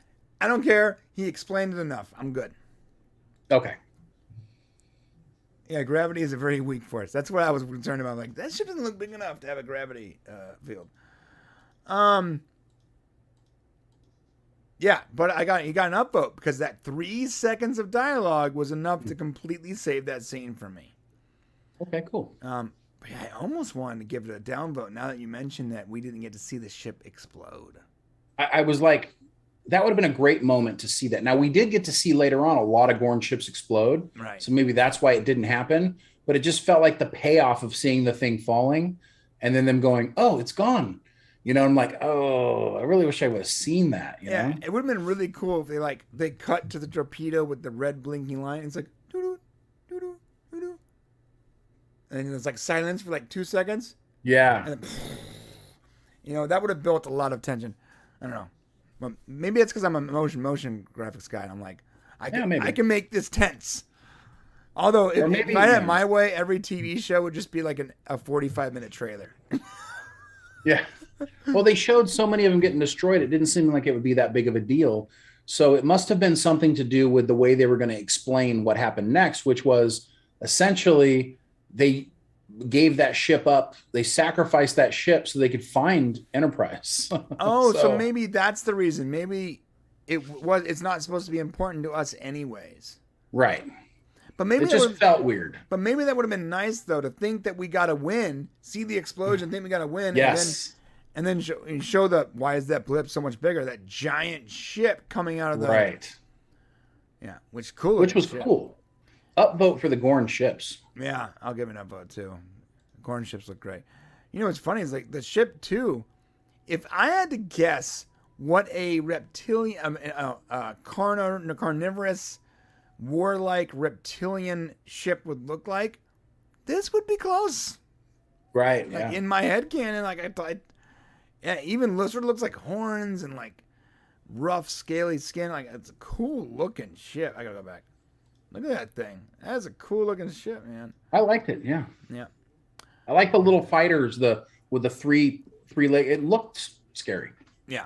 I don't care. He explained it enough. I'm good. Okay. Yeah, gravity is a very weak force. That's what I was concerned about. Like, that ship doesn't look big enough to have a gravity field. Yeah, but he got an upvote because that 3 seconds of dialogue was enough to completely save that scene for me. Okay, cool. But yeah, I almost wanted to give it a downvote now that you mentioned that we didn't get to see the ship explode. I was like, that would have been a great moment to see that. Now, we did get to see later on a lot of Gorn ships explode. Right. So maybe that's why it didn't happen. But it just felt like the payoff of seeing the thing falling and then them going, "Oh, it's gone." I'm like, "Oh, I really wish I would have seen that." Yeah, it would have been really cool if they cut to the torpedo with the red blinking line. It's like doo doo doo doo doo, and there's like silence for like 2 seconds. Yeah. And then, that would have built a lot of tension. I don't know. But maybe it's because I'm a motion graphics guy. And I'm like, I can make this tense. Although if I had my way, every TV show would just be like a 45-minute trailer. Yeah. Well, they showed so many of them getting destroyed. It didn't seem like it would be that big of a deal. So it must have been something to do with the way they were going to explain what happened next, which was essentially they gave that ship up. They sacrificed that ship so they could find Enterprise. Oh, so maybe that's the reason. Maybe it's not supposed to be important to us anyways. Right. But maybe it just felt weird. But maybe that would have been nice though, to think that we got to win, see the explosion, think we got to win. Yes. And then show why is that blip so much bigger? That giant ship coming out of the right. Yeah, which was cool. Upvote for the Gorn ships. Yeah, I'll give an upvote too. Gorn ships look great. What's funny is like the ship too. If I had to guess what a reptilian, carnivorous, warlike reptilian ship would look like, this would be close. Right. Like in my head canon, like I thought. Yeah, even sort of looks like horns and like rough, scaly skin. Like it's a cool looking ship. I gotta go back. Look at that thing. That's a cool looking ship, man. I liked it. Yeah. Yeah. I like the little fighters. With the three leg. It looked scary. Yeah.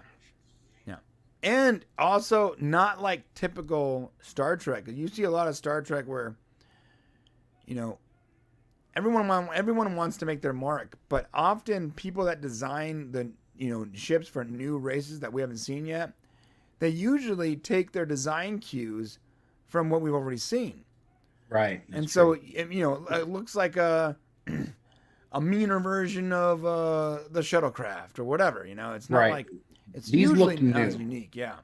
Yeah. And also not like typical Star Trek. You see a lot of Star Trek where, everyone wants to make their mark, but often people that design the ships for new races that we haven't seen yet, they usually take their design cues from what we've already seen. Right. And so it looks like a meaner version of the shuttlecraft or whatever. It's not like it's these usually looked not new. as unique. Yeah.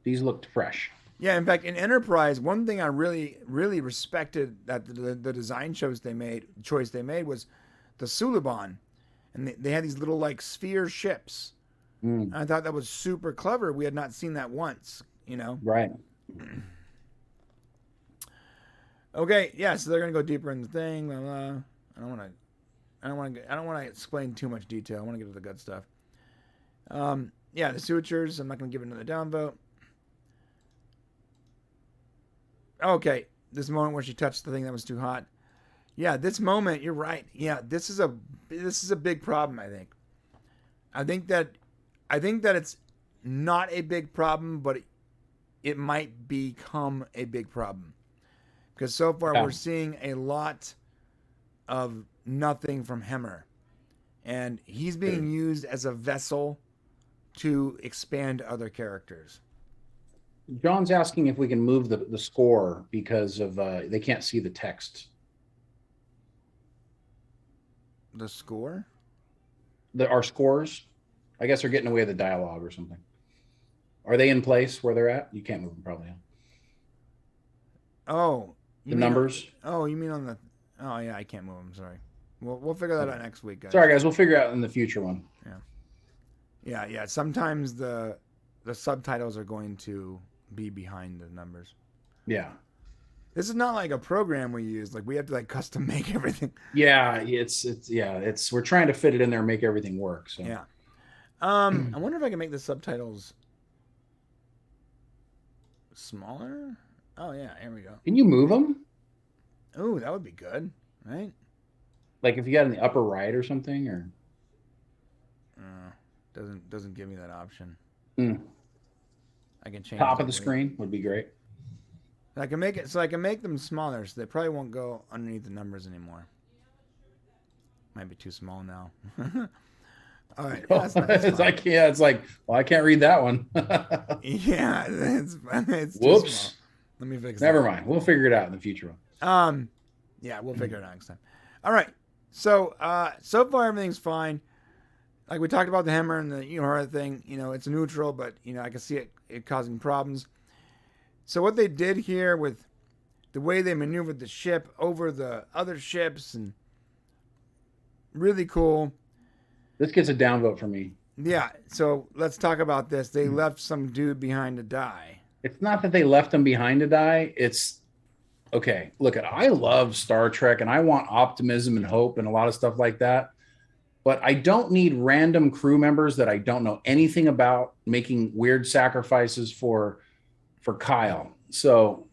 These looked fresh. Yeah, in fact, in Enterprise, one thing I really, really respected that the design choice they made was the Suliban, and they had these little like sphere ships. And I thought that was super clever. We had not seen that once, Right. Okay, yeah, so they're gonna go deeper in the thing. Blah, blah. I don't want to explain too much detail. I want to get to the good stuff. Yeah, the sutures. I'm not gonna give it another downvote. Okay, this moment where she touched the thing that was too hot. Yeah, this moment, you're right. Yeah, this is a big problem, I think. I think that it's not a big problem, but it might become a big problem. Because so far we're seeing a lot of nothing from Hemmer. And he's being used as a vessel to expand other characters. John's asking if we can move the score because of they can't see the text. The score? Our scores, I guess, are getting away with the dialogue or something. Are they in place where they're at? You can't move them probably. Oh, the numbers. You mean on the? Oh yeah, I can't move them. Sorry. We'll figure that out next week, guys. Sorry, guys. We'll figure it out in the future one. Yeah. Sometimes the subtitles are going to be behind the numbers. Yeah. This is not like a program we use. Like we have to like custom make everything. Yeah, it's we're trying to fit it in there and make everything work. So yeah. I wonder if I can make the subtitles smaller. Oh yeah, here we go. Can you move them? Oh, that would be good, right? Like if you got in the upper right or something, or doesn't give me that option. I can change top of the screen would be great. I can make it so I can make them smaller, so they probably won't go underneath the numbers anymore. Might be too small now. All right, that's it's like it's like, well, I can't read that one. Yeah, it's whoops. Too small. Let me fix. Never mind. We'll figure it out in the future one. Yeah, we'll figure it out next time. All right. So so far everything's fine. Like we talked about the Hemmer and the horror thing. It's neutral, but I can see it causing problems. So what they did here with the way they maneuvered the ship over the other ships, and really cool. This gets a downvote for me. Yeah, so let's talk about this. They left some dude behind to die. It's not that they left him behind to die. It's okay. Look, I love Star Trek and I want optimism and hope and a lot of stuff like that. But I don't need random crew members that I don't know anything about making weird sacrifices for Kyle. So,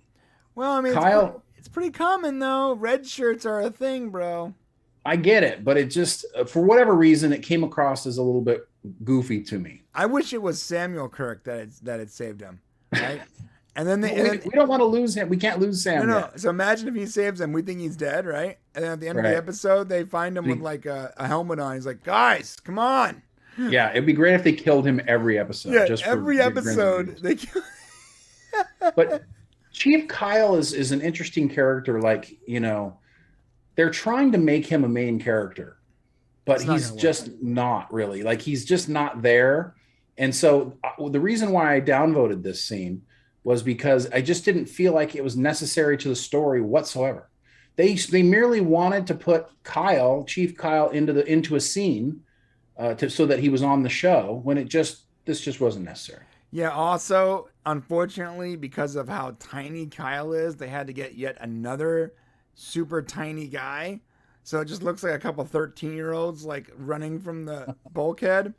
well, I mean, Kyle, it's pretty common though. Red shirts are a thing, bro. I get it, but it just for whatever reason it came across as a little bit goofy to me. I wish it was Samuel Kirk that had saved him, right? And then we don't want to lose him. We can't lose Sam. No. So imagine if he saves him. We think he's dead, right? And then at the end of the episode, they find him with like a helmet on. He's like, guys, come on. Yeah, it'd be great if they killed him every episode. Yeah, just every episode they kill. But Chief Kyle is an interesting character. Like, they're trying to make him a main character, but he's just not really. Like, he's just not there. And so the reason why I downvoted this scene was because I just didn't feel like it was necessary to the story whatsoever. They merely wanted to put Chief Kyle into a scene so that he was on the show when this just wasn't necessary. Yeah. Also, unfortunately, because of how tiny Kyle is, they had to get yet another super tiny guy. So it just looks like a couple 13-year-olds like running from the bulkhead.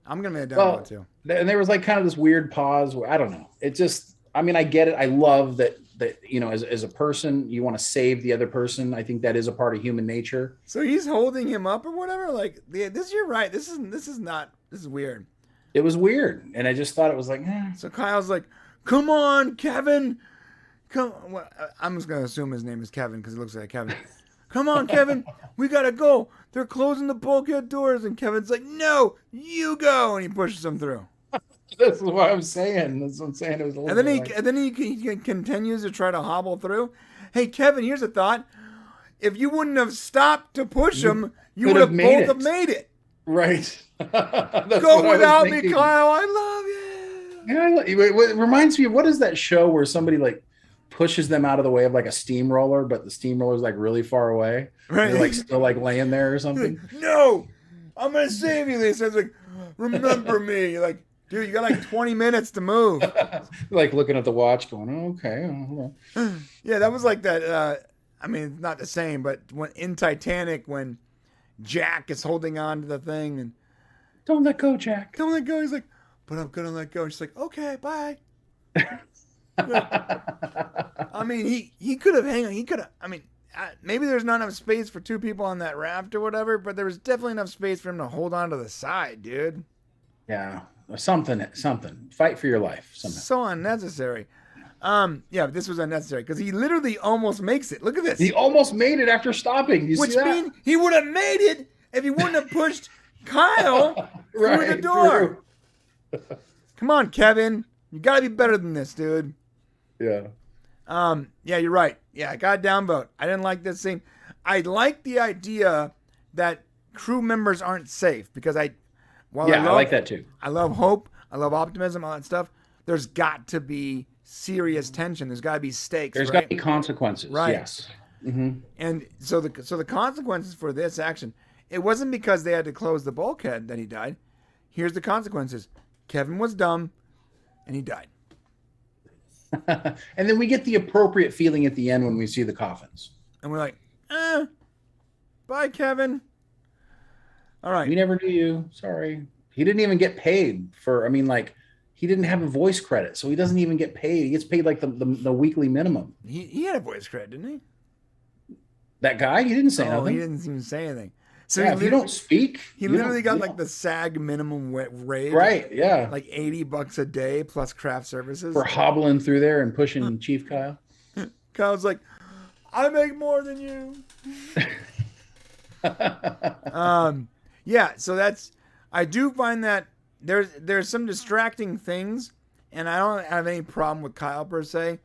I'm going to make a downvote too. And there was like kind of this weird pause where I don't know. It just, I mean, I get it. I love that, as a person, you want to save the other person. I think that is a part of human nature. So he's holding him up or whatever. Like you're right. This is weird. It was weird. And I just thought it was like, So Kyle's like, come on, Kevin. Well, I'm just going to assume his name is Kevin because he looks like Kevin. Come on, Kevin. We got to go. They're closing the bulkhead doors. And Kevin's like, no, you go. And he pushes him through. This is what I'm saying. That's what I'm saying. It was a little and then he continues to try to hobble through. Hey, Kevin, here's a thought. If you wouldn't have stopped to push him, you would have both made it. Right. Go without me, Kyle. I love you. Yeah, it reminds me of, what is that show where somebody like pushes them out of the way of like a steamroller, but the steamroller's like really far away. Right. They're like still like laying there or something. Like, no, I'm going to save you. He says like, remember me. You're like, dude, you got like 20 minutes to move. Like looking at the watch going, oh, okay. Yeah, that was like that. I mean, not the same, but in Titanic, when Jack is holding on to the thing and don't let go, Jack. Don't let go. He's like, but I'm going to let go. And she's like, okay, bye. I mean, he could have hang on. He could have. I mean, maybe there's not enough space for two people on that raft or whatever, but there was definitely enough space for him to hold on to the side, dude. Yeah, something. Fight for your life. Somehow. So unnecessary. Yeah, this was unnecessary because he literally almost makes it. Look at this. He almost made it after stopping. Which means he would have made it if he wouldn't have pushed Kyle through the door. Come on, Kevin. You got to be better than this, dude. Yeah. Yeah, you're right. Yeah, I got a downvote. I didn't like this scene. I like the idea that crew members aren't safe because I like that too. I love hope. I love optimism, all that stuff. There's got to be serious tension. There's got to be stakes. There's got to be consequences. Right. Yes. Mm-hmm. And so the consequences for this action, it wasn't because they had to close the bulkhead that he died. Here's the consequences. Kevin was dumb, and he died. And then we get the appropriate feeling at the end when we see the coffins. And we're like, bye, Kevin. All right. We never knew you. Sorry. He didn't even get paid he didn't have a voice credit, so he doesn't even get paid. He gets paid like the weekly minimum. He had a voice credit, didn't he? That guy? He didn't say nothing. He didn't even say anything. So if you don't speak, he literally got like the SAG minimum rate. Right, yeah. Like $80 a day plus craft services. For hobbling through there and pushing Chief Kyle. Kyle's like, I make more than you. Yeah, so I do find that there's some distracting things, and I don't have any problem with Kyle per se,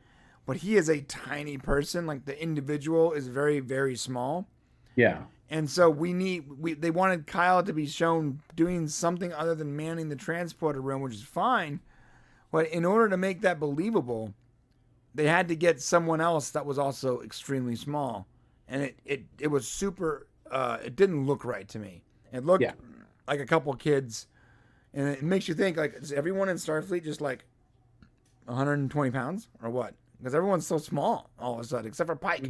but he is a tiny person. Like the individual is very, very small. Yeah. And so they wanted Kyle to be shown doing something other than manning the transporter room, which is fine. But in order to make that believable, they had to get someone else that was also extremely small. And it was super, it didn't look right to me. It looked like a couple kids, and it makes you think, like, is everyone in Starfleet just like 120 pounds or what? Because everyone's so small all of a sudden, except for Pike.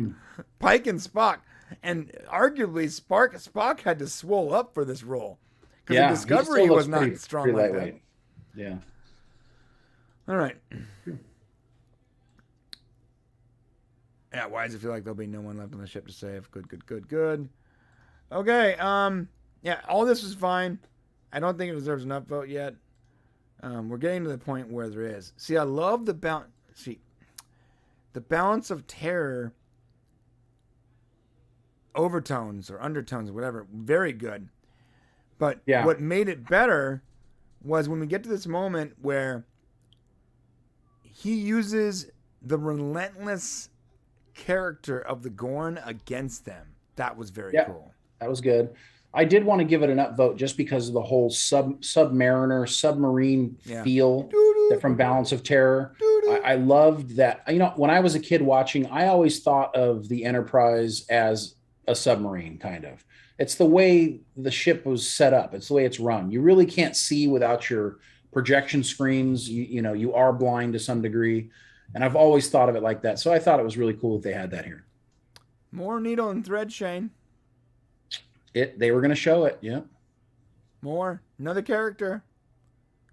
Pike and Spock. And arguably, Spock had to swole up for this role. Because the Discovery was not strong like that. Yeah. All right. Yeah, why does it feel like there'll be no one left on the ship to save? Good. Okay, yeah, all this is fine. I don't think it deserves an upvote yet. We're getting to the point where there is. See, I love the balance. See, the balance of terror, overtones or undertones or whatever, very good. But what made it better was when we get to this moment where he uses the relentless character of the Gorn against them. That was very cool. That was good. I did want to give it an upvote just because of the whole submarine feel from Balance of Terror. I loved that. You know, when I was a kid watching, I always thought of the Enterprise as a submarine, kind of. It's the way the ship was set up. It's the way it's run. You really can't see without your projection screens. You are blind to some degree. And I've always thought of it like that. So I thought it was really cool that they had that here. More needle and thread, Shane. They were going to show it. Yeah. More. Another character.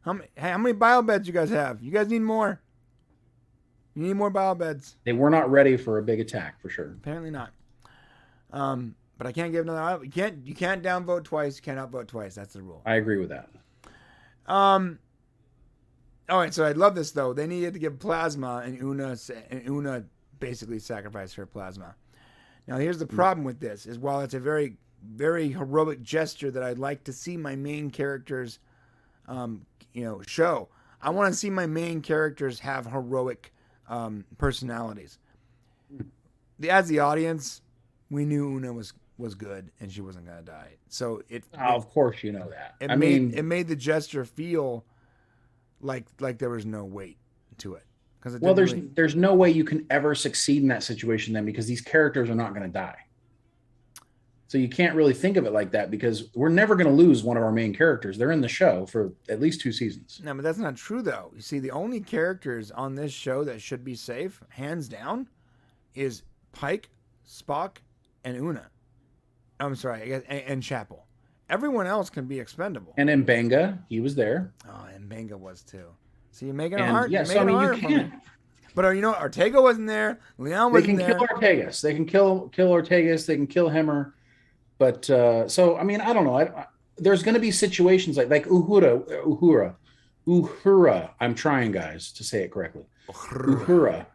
How many bio beds you guys have? You guys need more. You need more bio beds. They were not ready for a big attack, for sure. Apparently not. But I can't give another. You can't downvote twice. You can't upvote twice. That's the rule. I agree with that. All right. So I love this though. They needed to give plasma, and Una basically sacrificed her plasma. Now here's the problem with this: is while it's a very, very heroic gesture that I'd like to see my main characters, show. I want to see my main characters have heroic personalities. As the audience, we knew Una was good and she wasn't going to die. So of course you know that. It made the gesture feel like there was no weight to it. There's no way you can ever succeed in that situation then, because these characters are not going to die. So you can't really think of it like that, because we're never going to lose one of our main characters. They're in the show for at least 2 seasons. No, but that's not true though. You see, the only characters on this show that should be safe, hands down, is Pike, Spock, and Una. I'm sorry, I guess, and Chapel. Everyone else can be expendable. And Mbenga, he was there. Oh, Mbenga was too. So you're making it hard. Yeah, so I mean, you can't. But Ortega wasn't there. Leon wasn't there. They can kill Ortegas. They can kill Ortegas. They can kill Hemmer. But so I mean, I don't know. There's going to be situations like Uhura. I'm trying, guys, to say it correctly. Uhura.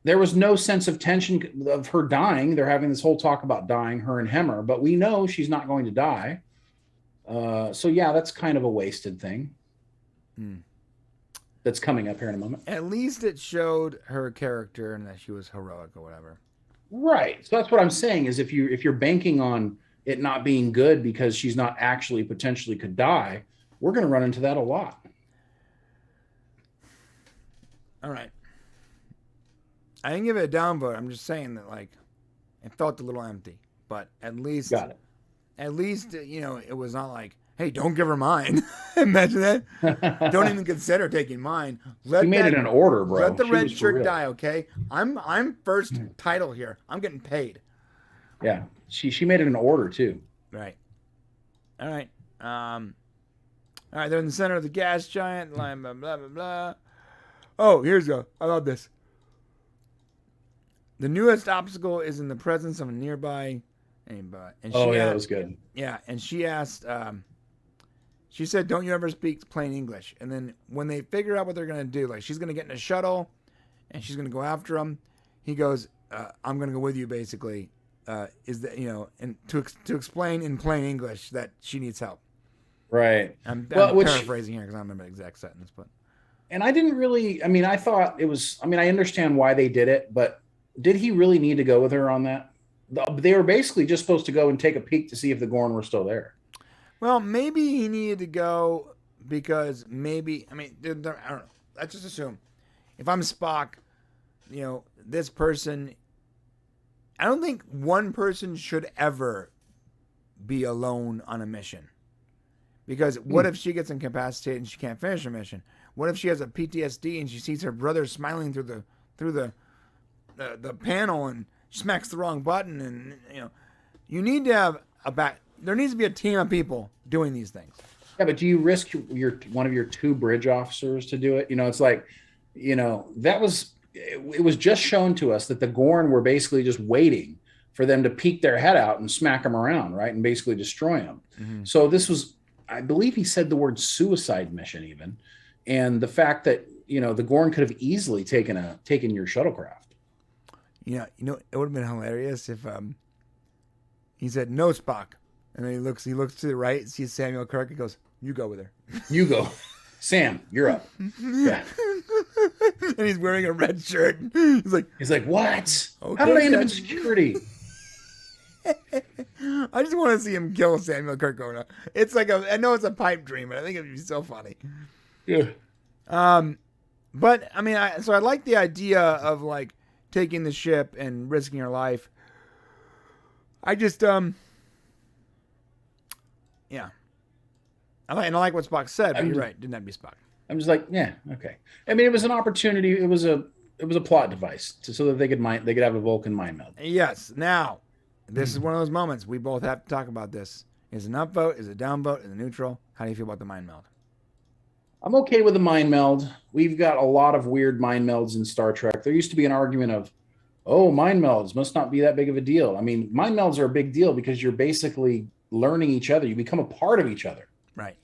There was no sense of tension of her dying. They're having this whole talk about dying, her and Hemmer, but we know she's not going to die. So yeah, that's kind of a wasted thing. That's coming up here in a moment. At least it showed her character and that she was heroic or whatever. Right. So that's what I'm saying is if you're banking on it not being good because she's not actually potentially could die, we're going to run into that a lot. All right. I didn't give it a downvote. I'm just saying that it felt a little empty, but at least got it. At least it was not like, hey, don't give her mine. Imagine that. Don't even consider taking mine. He made it an order, bro. Let the red shirt die, okay? I'm first title here. I'm getting paid. Yeah, she made it an order too. Right. All right. All right. They're in the center of the gas giant. Blah blah blah blah blah. Oh, here's go. I love this. The newest obstacle is in the presence of a nearby. That was good. Yeah, and she asked. She said, "Don't you ever speak plain English?" And then when they figure out what they're gonna do, she's gonna get in a shuttle, and she's gonna go after him. He goes, "I'm gonna go with you." Basically, is that and to explain in plain English that she needs help. Right. I'm paraphrasing here because I don't remember the exact sentence, but. And I didn't really. I mean, I thought it was. I mean, I understand why they did it, but did he really need to go with her on that? They were basically just supposed to go and take a peek to see if the Gorn were still there. Well, maybe he needed to go because maybe, I don't know. Let's just assume. If I'm Spock, this person, I don't think one person should ever be alone on a mission. Because what if she gets incapacitated and she can't finish her mission? What if she has a PTSD and she sees her brother smiling through the panel and smacks the wrong button? And you need to have there needs to be a team of people doing these things. Yeah, but do you risk one of your 2 bridge officers to do it? It's like, that was, it was just shown to us that the Gorn were basically just waiting for them to peek their head out and smack them around, right? And basically destroy them. Mm-hmm. So this was, I believe he said the word suicide mission even. And the fact that, the Gorn could have easily taken your shuttlecraft. Yeah. It would have been hilarious if he said, "No, Spock." And then he looks to the right, sees Samuel Kirk, and goes, "You go with her. You go. Sam, you're up." Yeah. And he's wearing a red shirt. He's like, "What? Okay, how did I end up in security?" I just want to see him kill Samuel Kirk. It's like I know it's a pipe dream, but I think it'd be so funny. Yeah. But I mean, I like the idea of like taking the ship and risking your life. I just yeah. I like what Spock said, but you're right. Didn't have to be Spock. I'm just like, yeah, okay. I mean, it was an opportunity. It was a plot device so that they could have a Vulcan mind meld. Yes. Now, this is one of those moments we both have to talk about this. Is it an upvote? Is it a downvote? Is it neutral? How do you feel about the mind meld? I'm okay with the mind meld. We've got a lot of weird mind melds in Star Trek. There used to be an argument of, mind melds must not be that big of a deal. I mean, mind melds are a big deal because you're basically learning each other. You become a part of each other. Right.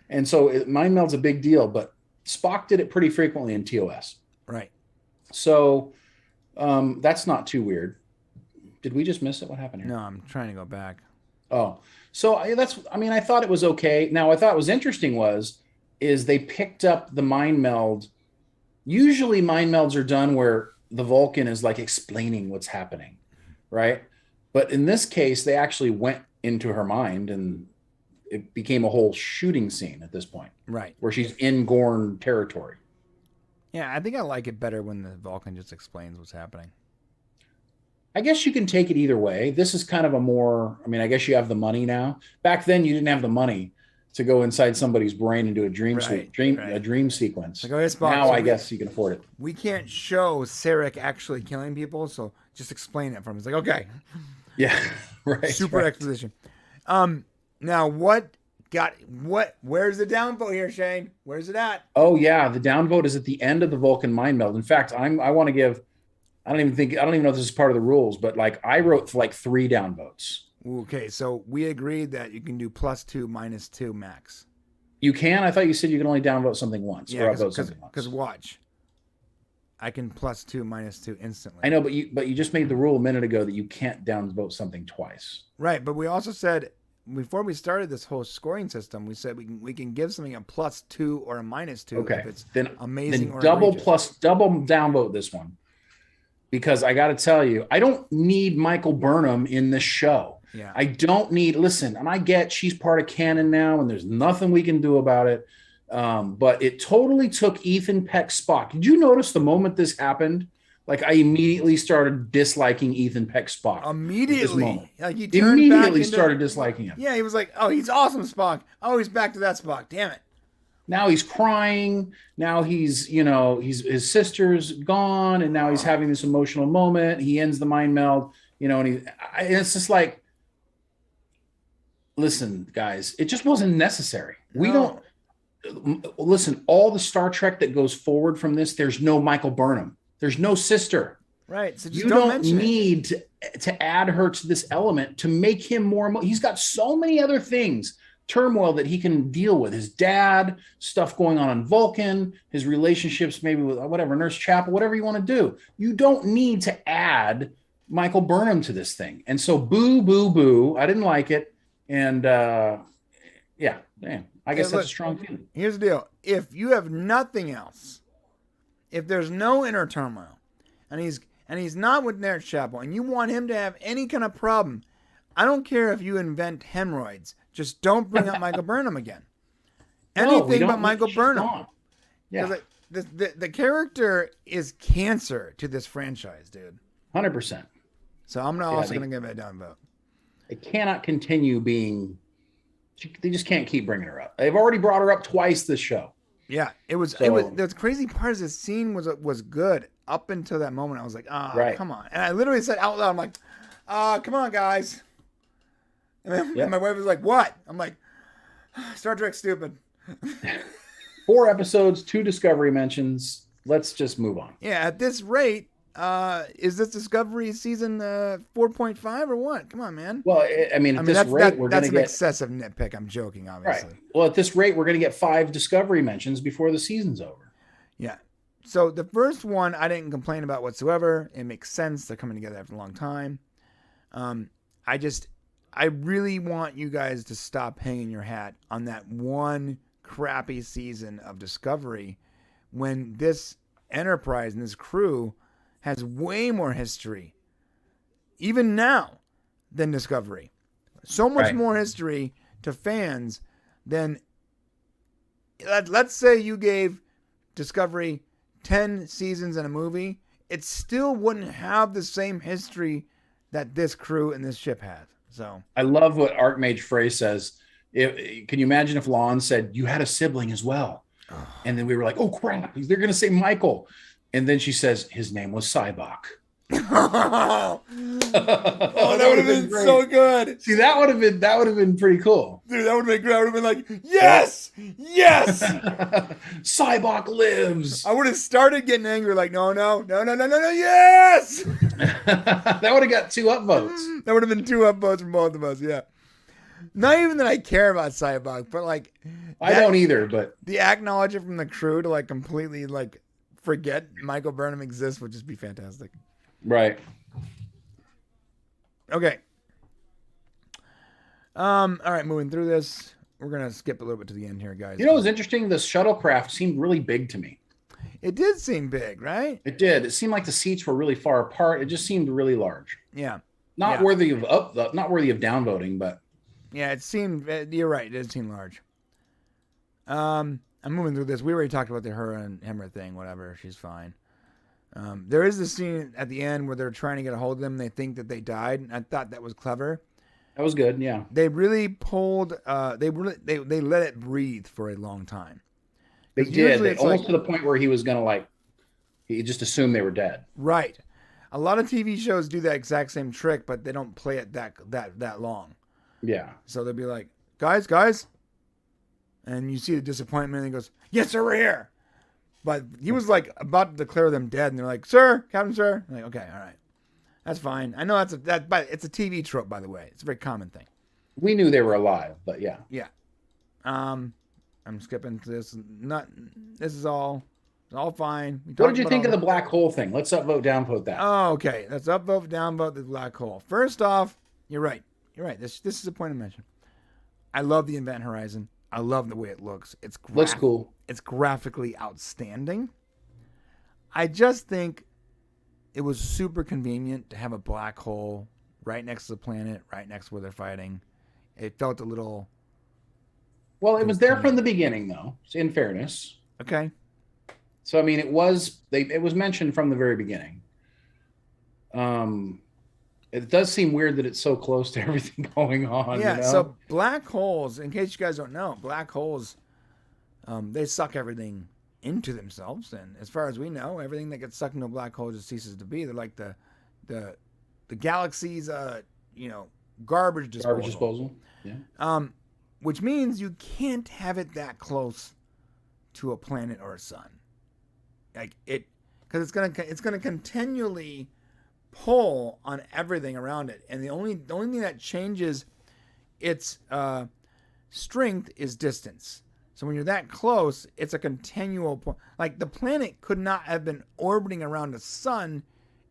And so mind meld's a big deal, but Spock did it pretty frequently in TOS. Right. So that's not too weird. Did we just miss it? What happened here? No, I'm trying to go back. Oh, so I thought it was okay. Now, I thought what was interesting is they picked up the mind meld. Usually mind melds are done where the Vulcan is like explaining what's happening, right? But in this case, they actually went into her mind and it became a whole shooting scene at this point. Right. Where she's in Gorn territory. Yeah, I think I like it better when the Vulcan just explains what's happening. I guess you can take it either way. This is kind of I guess you have the money now. Back then, you didn't have the money to go inside somebody's brain and do a dream sequence. Like, now I guess you can afford it. We can't show Sarek actually killing people, so just explain it for him. It's like, okay. Yeah, right. Super exposition. Now where's the downvote here, Shane? Where's it at? Oh yeah, the downvote is at the end of the Vulcan mind meld. In fact, I want to give, I don't even know if this is part of the rules, but like I wrote for like 3 downvotes. Okay, so we agreed that you can do +2, -2 max. You can? I thought you said you can only downvote something once. Yeah, because watch. I can +2, -2 instantly. I know, but you just made the rule a minute ago that you can't downvote something twice. Right, but we also said before we started this whole scoring system, we said we can give something a +2 or a -2 okay. if it's then amazing then or double outrageous. double downvote this one. Because I got to tell you, I don't need Michael Burnham in this show. Yeah. I don't need, listen, and I get she's part of canon now and there's nothing we can do about it. But it totally took Ethan Peck's Spock. Did you notice the moment this happened? Like I immediately started disliking Ethan Peck's Spock. Immediately. Like he immediately started disliking him. Yeah, he was like, oh, he's awesome, Spock. Oh, he's back to that Spock. Damn it. Now he's crying. Now he's his sister's gone, and now he's having this emotional moment. He ends the mind meld, and it's just like, listen, guys, it just wasn't necessary. No. We don't listen. All the Star Trek that goes forward from this, there's no Michael Burnham. There's no sister. Right. So just you don't need to add her to this element to make him more. He's got so many other things. Turmoil that he can deal with, his dad, stuff going on Vulcan, his relationships maybe with whatever, Nurse Chapel, whatever you want to do. You don't need to add Michael Burnham to this thing. And so boo. I didn't like it. And I guess that's a strong feeling. Here's the deal. If you have nothing else, if there's no inner turmoil and he's not with Nurse Chapel and you want him to have any kind of problem, I don't care if you invent hemorrhoids. Just don't bring up Michael Burnham again. Anything but Michael Burnham. Yeah. The character is cancer to this franchise, dude. 100%. So I'm also going to give it a downvote. It cannot continue being They just can't keep bringing her up. They've already brought her up twice this show. Yeah, it was the crazy part is the scene was good up until that moment. I was like, come on. And I literally said out loud, I'm like, come on, guys. And my wife was like, what? I'm like, Star Trek's stupid. 4 episodes, 2 Discovery mentions. Let's just move on. Yeah, at this rate, is this Discovery season 4.5 or what? Come on, man. Well, at this rate, we're going to get... That's an excessive nitpick. I'm joking, obviously. Right. Well, at this rate, we're going to get 5 Discovery mentions before the season's over. Yeah. So the first one, I didn't complain about whatsoever. It makes sense. They're coming together after a long time. I really want you guys to stop hanging your hat on that one crappy season of Discovery when this Enterprise and this crew has way more history, even now, than Discovery. So much more history to fans than, let's say you gave Discovery 10 seasons and a movie, it still wouldn't have the same history that this crew and this ship has. So I love what Archmage Frey says. Can you imagine if Lon said, you had a sibling as well? Oh. And then we were like, oh, crap. They're going to say Michael. And then she says, his name was Cybok. That would have been great. So good. See, that would have been pretty cool. Dude, that would have been great. I would have been like, yes, yes. Cybok lives. I would have started getting angry, like, no, yes. That would have got 2 upvotes. That would have been 2 upvotes from both of us, yeah. Not even that I care about Cybok, but like, I don't either, but the acknowledgement from the crew to like completely like forget Michael Burnham exists would just be fantastic. Right. Okay. All right, moving through this. We're going to skip a little bit to the end here, guys. You know what's interesting? The shuttlecraft seemed really big to me. It did seem big, right? It did. It seemed like the seats were really far apart. It just seemed really large. Yeah. Not worthy of downvoting, but yeah, it seemed, you're right. It did seem large. I'm moving through this. We already talked about the her and Hemmer thing, whatever. She's fine. There is this scene at the end where they're trying to get a hold of them. They think that they died. I thought that was clever. That was good. Yeah. They really pulled, they let it breathe for a long time. They did. Almost to the point where he was going to he just assumed they were dead. Right. A lot of TV shows do that exact same trick, but they don't play it that long. Yeah. So they'll be like, guys. And you see the disappointment and he goes, yes, sir, we're here. But he was like about to declare them dead. And they're like, sir, Captain, sir. I'm like, okay, all right. That's fine. I know but it's a TV trope, by the way. It's a very common thing. We knew they were alive, but yeah. Yeah. I'm skipping to this. This is all fine. What did you think of the black hole thing? Let's upvote, downvote that. Oh, okay. Let's upvote, downvote the black hole. First off, you're right. This is a point of mention. I love the Event Horizon. I love the way it looks. Looks cool. It's graphically outstanding. I just think it was super convenient to have a black hole right next to the planet, right next to where they're fighting. It felt a little... Well, it was there from the beginning, though, in fairness. Okay. So, I mean, it was mentioned from the very beginning. It does seem weird that it's so close to everything going on. Yeah, you know? So black holes, in case you guys don't know, black holes, they suck everything into themselves. And as far as we know, everything that gets sucked into a black hole just ceases to be. They're like the galaxy's, garbage disposal. Garbage disposal, yeah. Which means you can't have it that close to a planet or a sun. Because it's gonna continually pull on everything around it, and the only thing that changes its strength is distance. So when you're that close, it's a continual pull. Like the planet could not have been orbiting around the sun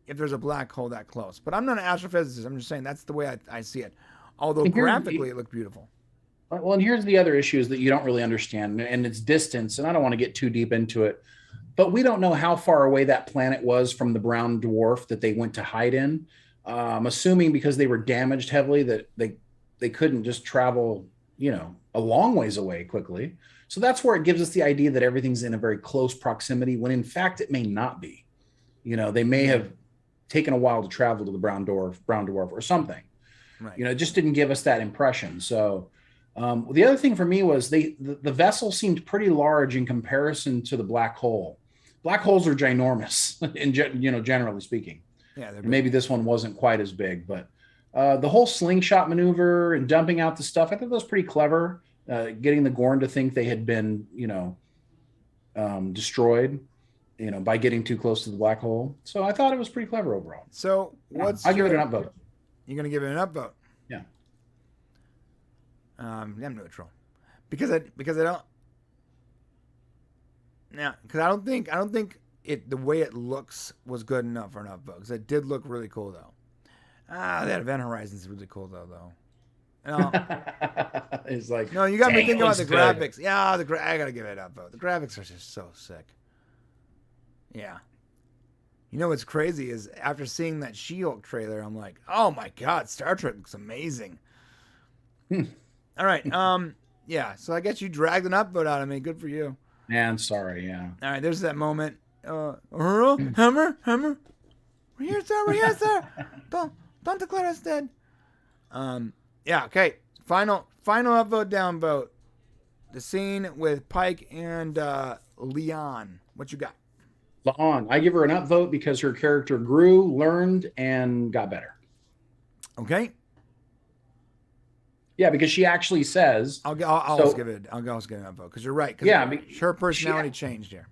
if there's a black hole that close. But I'm not an astrophysicist. I'm just saying that's the way I see it. Although graphically it looked beautiful. Well, and here's the other issue is that you don't really understand, and it's distance, and I don't want to get too deep into it, but we don't know how far away that planet was from the brown dwarf that they went to hide in. I'm assuming because they were damaged heavily that they couldn't just travel, a long ways away quickly. So that's where it gives us the idea that everything's in a very close proximity, when in fact it may not be. They may have taken a while to travel to the brown dwarf or something. Right. It just didn't give us that impression. So The other thing for me was the vessel seemed pretty large in comparison to the black hole. Black holes are ginormous, generally speaking. Yeah, and maybe this one wasn't quite as big, but the whole slingshot maneuver and dumping out the stuff, I thought that was pretty clever. Getting the Gorn to think they had been, destroyed, by getting too close to the black hole. So I thought it was pretty clever overall. So I'll give it an upvote. You're gonna give it an upvote? Yeah. I'm neutral because I don't. Yeah, because I don't think the way it looks was good enough for an upvote. Because it did look really cool though. That Event Horizon is really cool though. It's like, no, you got me thinking about the graphics. Yeah, I gotta give it an upvote. The graphics are just so sick. Yeah. You know what's crazy is after seeing that She-Hulk trailer, I'm like, oh my god, Star Trek looks amazing. All right. Yeah. So I guess you dragged an upvote out of me. Good for you. Man, sorry. Yeah. All right. There's that moment. Hammer. We're here, sir. Don't declare us dead. Yeah. Okay. Final upvote, downvote. The scene with Pike and Leon. What you got? Leon. I give her an upvote because her character grew, learned, and got better. Okay. Yeah, because she actually says. I'll also give it an upvote because you're right. Yeah, her personality changed here.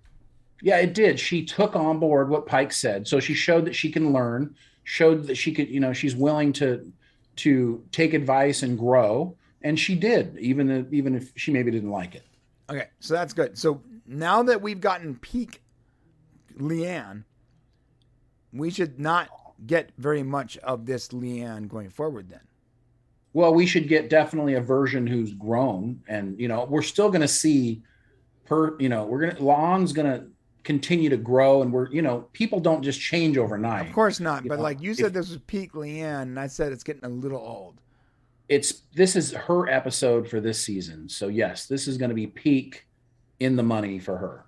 Yeah, it did. She took on board what Pike said, so she showed that she can learn. Showed that she could, she's willing to take advice and grow, and she did, even if she maybe didn't like it. Okay, so that's good. So now that we've gotten peak Leanne, we should not get very much of this Leanne going forward then. Well, we should get definitely a version who's grown, and we're still going to see Lon's going to continue to grow, and people don't just change overnight. Of course not, but like you said, this was peak Leanne, and I said it's getting a little old. This is her episode for this season, so yes, this is going to be peak in the money for her.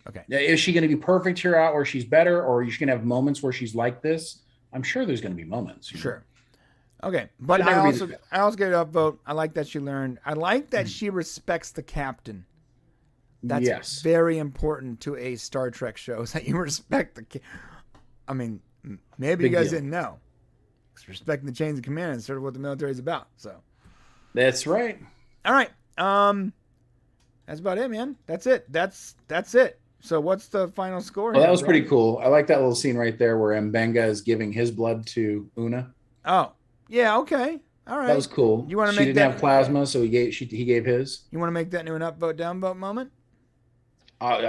Okay, is she going to be perfect here out where she's better, or are you going to have moments where she's like this? I'm sure there's going to be moments. Sure. Okay, but I also get an upvote. I like that she learned. I like that she respects the captain. That's very important to a Star Trek show, is that you respect the I mean, maybe you guys didn't know. Respecting the chains of command is sort of what the military is about. So that's right. All right. That's about it, man. That's it. That's it. So what's the final score? Well, that was pretty cool. I like that little scene right there where Mbenga is giving his blood to Una. Oh, yeah. Okay. All right. That was cool. You want to make that? She didn't have plasma, so he gave his. You want to make that into an upvote, downvote moment?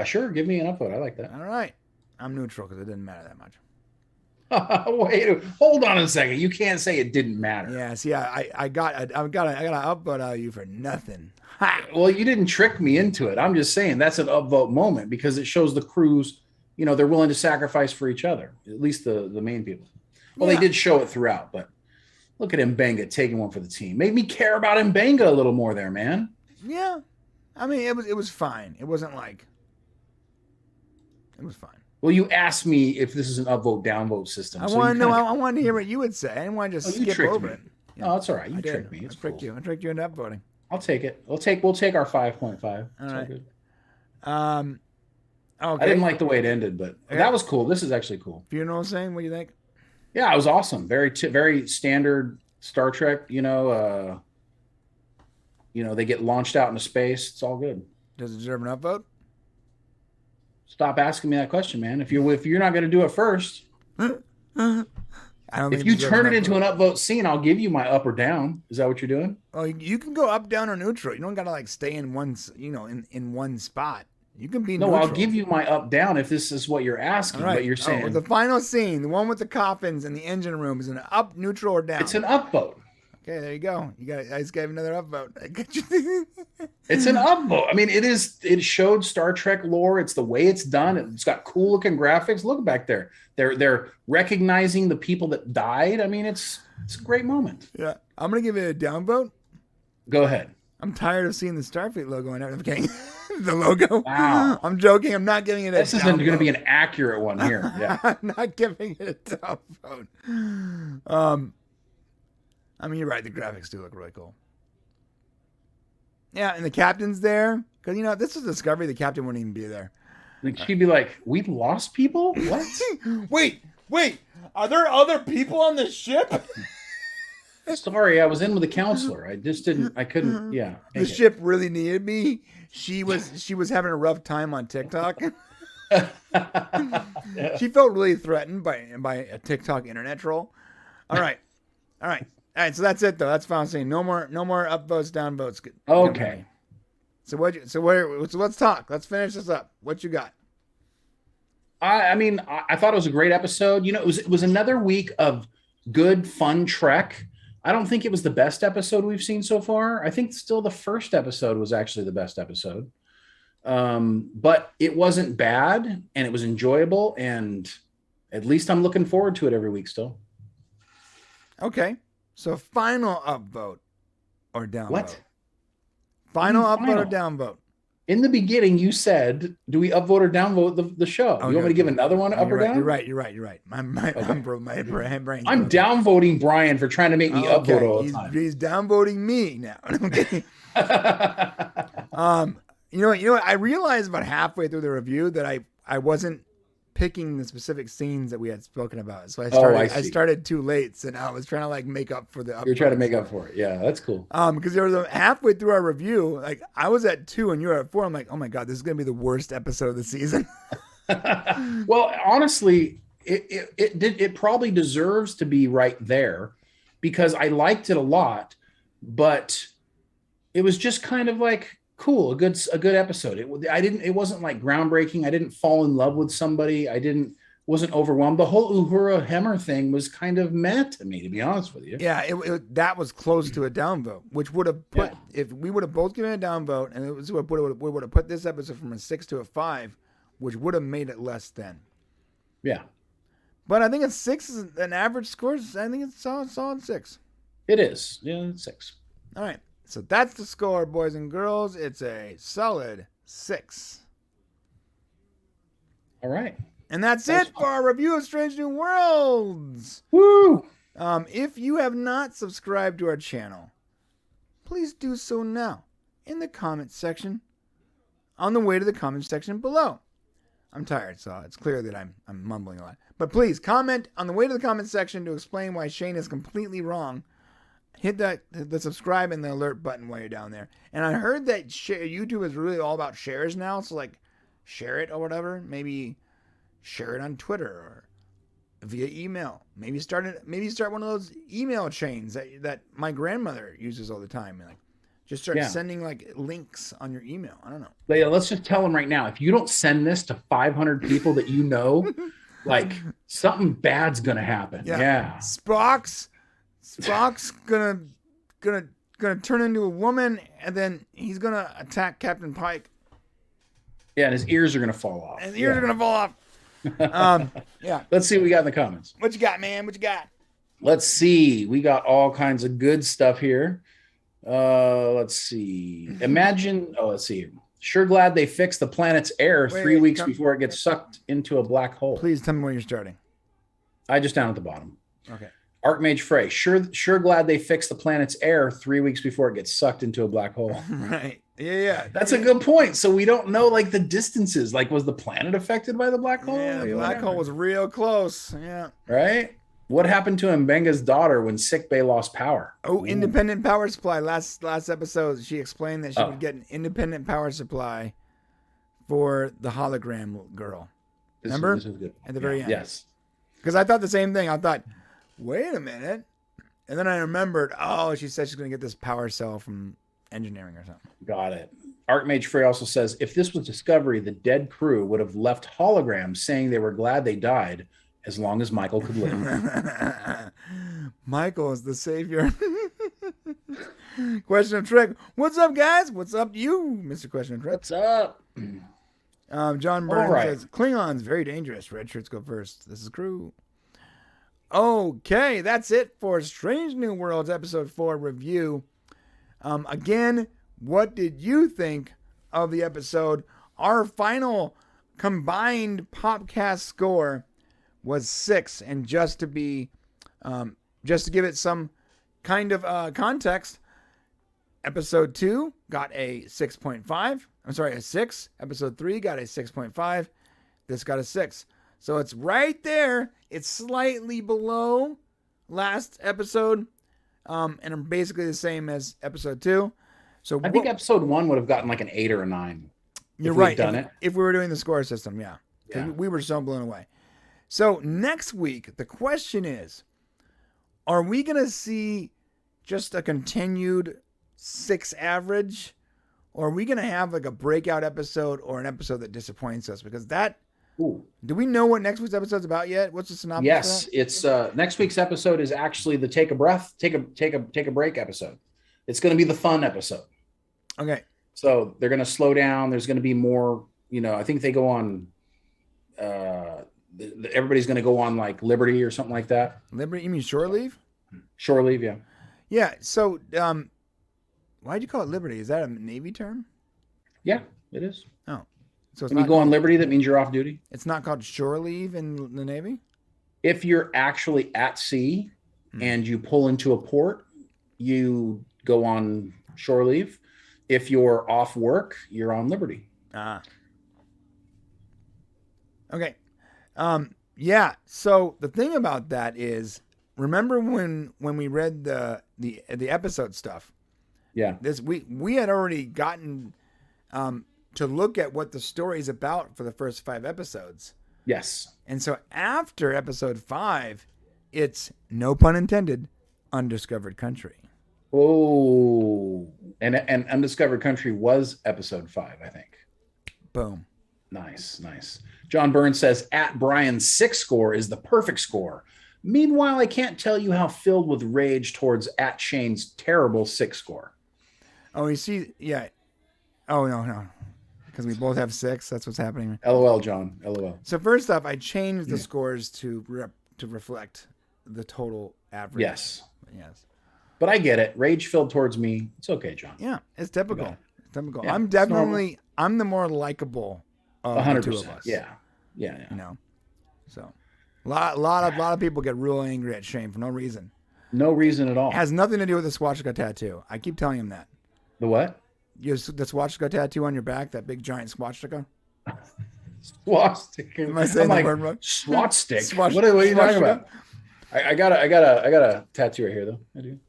Sure. Give me an upvote. I like that. All right. I'm neutral because it didn't matter that much. Wait, hold on a second. You can't say it didn't matter. Yeah, see, I got an upvote out of you for nothing. Ha! Well, you didn't trick me into it. I'm just saying that's an upvote moment because it shows the crews, they're willing to sacrifice for each other. At least the main people. Well, They did show it throughout, but look at Mbenga taking one for the team. Made me care about Mbenga a little more there, man. Yeah, I mean it was fine. It wasn't like it was fine. Well, you asked me if this is an upvote, downvote system. I want to know. I wanted to hear what you would say. I didn't want to just skip over it. No, it's all right. You tricked me. I tricked you. I tricked you into upvoting. I'll take it. We'll take our 5.5. All right. Good. Okay. I didn't like the way it ended, but that was cool. This is actually cool. Funeral scene. What do you think? Yeah, it was awesome. Very standard Star Trek. They get launched out into space. It's all good. Does it deserve an upvote? Stop asking me that question, man. If you're not going to do it first, if you turn it into an upvote scene, I'll give you my up or down. Is that what you're doing? Oh, you can go up, down, or neutral. You don't got to stay in one, in one spot. You can be neutral. No, I'll give you my up, down if this is what you're asking. Right. But you're saying the final scene, the one with the coffins in the engine room, is an up, neutral, or down. It's an upvote. Okay, there you go. I just gave another upvote. It's an upvote. I mean, it showed Star Trek lore. It's the way it's done. It's got cool looking graphics. Look back there. They're recognizing the people that died. I mean, it's a great moment. Yeah. I'm gonna give it a downvote. Go ahead. I'm tired of seeing the Starfleet logo and everything. The logo. Wow. I'm joking. I'm not giving it a This isn't going to be an accurate one here. Yeah. I'm not giving it a downvote. I mean, you're right. The graphics do look really cool. Yeah, and the captain's there. Because, this is Discovery. The captain wouldn't even be there. Like she'd be like, "We lost people? What? Wait. Are there other people on the ship? Sorry, I was in with a counselor. I couldn't. Yeah. The ship really needed me. She was having a rough time on TikTok. Yeah. She felt really threatened by a TikTok internet troll. All right. So that's it though. That's final scene. No more upvotes, downvotes. Okay. So let's talk. Let's finish this up. What you got? I mean, I thought it was a great episode. It was another week of good, fun Trek. I don't think it was the best episode we've seen so far. I think still the first episode was actually the best episode. But it wasn't bad and it was enjoyable. And at least I'm looking forward to it every week still. Okay. So final upvote or downvote? What? Final upvote or downvote? In the beginning, you said, do we upvote or downvote the show? You want me to give another one up or down? You're right. My brain. I'm downvoting Brian for trying to make me upvote all the time. He's downvoting me now. Okay. You know what? I realized about halfway through the review that I wasn't picking the specific scenes that we had spoken about. So I started too late, and I was trying to make up for the. You're trying to make up for it. Yeah, that's cool. Because there was halfway through our review, I was at 2 and you were at 4. I'm like, oh my god, this is gonna be the worst episode of the season. Well, honestly, it probably deserves to be right there because I liked it a lot, but it was just kind of like cool, a good episode. It wasn't like groundbreaking. I didn't fall in love with somebody. Wasn't overwhelmed. The whole Uhura Hemmer thing was kind of meh to me, to be honest with you. Yeah, that was close to a downvote, which would have put if we would have both given a downvote, and we would have put this episode from a 6 to a 5, which would have made it less than. Yeah, but I think a 6 is an average score. I think it's solid 6. It is. Yeah, it's 6. All right. So that's the score, boys and girls. It's a solid 6. All right. And that's it for our review of Strange New Worlds. Woo! If you have not subscribed to our channel, please do so now in the comment section, on the way to the comment section below. I'm tired, so it's clear that I'm mumbling a lot. But please comment on the way to the comment section to explain why Shane is completely wrong. Hit the subscribe and the alert button while you're down there. And I heard that YouTube is really all about shares now. So share it or whatever. Maybe share it on Twitter or via email. Maybe start one of those email chains that my grandmother uses all the time. Just start sending links on your email. I don't know. Yeah, let's just tell them right now. If you don't send this to 500 people that you know, something bad's gonna happen. Yeah. Spock's gonna turn into a woman, and then he's gonna attack Captain Pike. Yeah, and his ears are gonna fall off. Yeah. Let's see what we got in the comments. What you got, man? What you got? Let's see. We got all kinds of good stuff here. Let's see. Let's see. Sure glad they fixed the planet's air 3 weeks before it gets sucked into a black hole. Please tell me where you're starting. I just down at the bottom. Okay. Archmage Frey, sure glad they fixed the planet's air 3 weeks before it gets sucked into a black hole. Right. Yeah. That's a good point. So we don't know the distances. Was the planet affected by the black hole? Yeah, the black hole was real close. Yeah. Right? What happened to Mbenga's daughter when sickbay lost power? Oh, independent power supply. Last episode, she explained that she would get an independent power supply for the hologram girl. Remember? This was good. At the very end. Yes. Because I thought the same thing. I thought, wait a minute. And then I remembered, she said she's going to get this power cell from engineering or something. Got it. Archmage Frey also says, if this was Discovery, the dead crew would have left holograms saying they were glad they died as long as Michael could live. Michael is the savior. Question of Trick. What's up, guys? What's up to you, Mr. Question of Trick? What's up? John Burns says, Klingons, very dangerous. Red shirts go first. This is crew. Okay, that's it for Strange New Worlds Episode 4 review. Again, what did you think of the episode? Our final combined Popcast score was 6, and just to give it some kind of context, Episode 2 got a 6.5. I'm sorry, a 6. Episode 3 got a 6.5. This got a 6. So it's right there. It's slightly below last episode. And I'm basically the same as episode 2. So I think episode 1 would have gotten like an 8 or a 9. You're right. If we were doing the score system, yeah. We were so blown away. So next week, the question is, are we going to see just a continued 6 average, or are we going to have like a breakout episode or an episode that disappoints us? Because do we know what next week's episode's about yet? What's the synopsis? Yes, it's next week's episode is actually the take a break episode. It's going to be the fun episode. Okay. So they're going to slow down. There's going to be more, I think they go on, everybody's going to go on like Liberty or something like that. Liberty? You mean shore leave? Shore leave, yeah. Yeah. So, why'd you call it Liberty? Is that a Navy term? Yeah, it is. Oh. So when you go on Liberty, that means you're off duty. It's not called shore leave in the Navy? If you're actually at sea and you pull into a port, you go on shore leave. If you're off work, you're on Liberty. Okay. Yeah. So the thing about that is, remember when we read the episode stuff? Yeah. We had already gotten to look at what the story is about for the first 5 episodes. Yes. And so after episode 5, it's, no pun intended, undiscovered country. Oh, and Undiscovered Country was episode 5, I think. Boom. Nice. John Burns says, at Brian's 6 score is the perfect score. Meanwhile, I can't tell you how filled with rage towards at Shane's terrible 6 score. Oh, you see, yeah. Oh, no. Because we both have 6. That's what's happening. LOL, John. LOL. So first off, I changed the scores to reflect the total average. Yes. But I get it. Rage filled towards me. It's okay, John. Yeah, it's typical. Yeah, I'm the more likable of 100%. the two of us. Yeah. So a lot of people get real angry at Shane for no reason. No reason at all. It has nothing to do with the swastika tattoo. I keep telling him that. The what? The swastika tattoo on your back, that big giant swastika. Swastika. Am I saying the word wrong? Swastika. What are you talking about? I got a tattoo right here though. I do.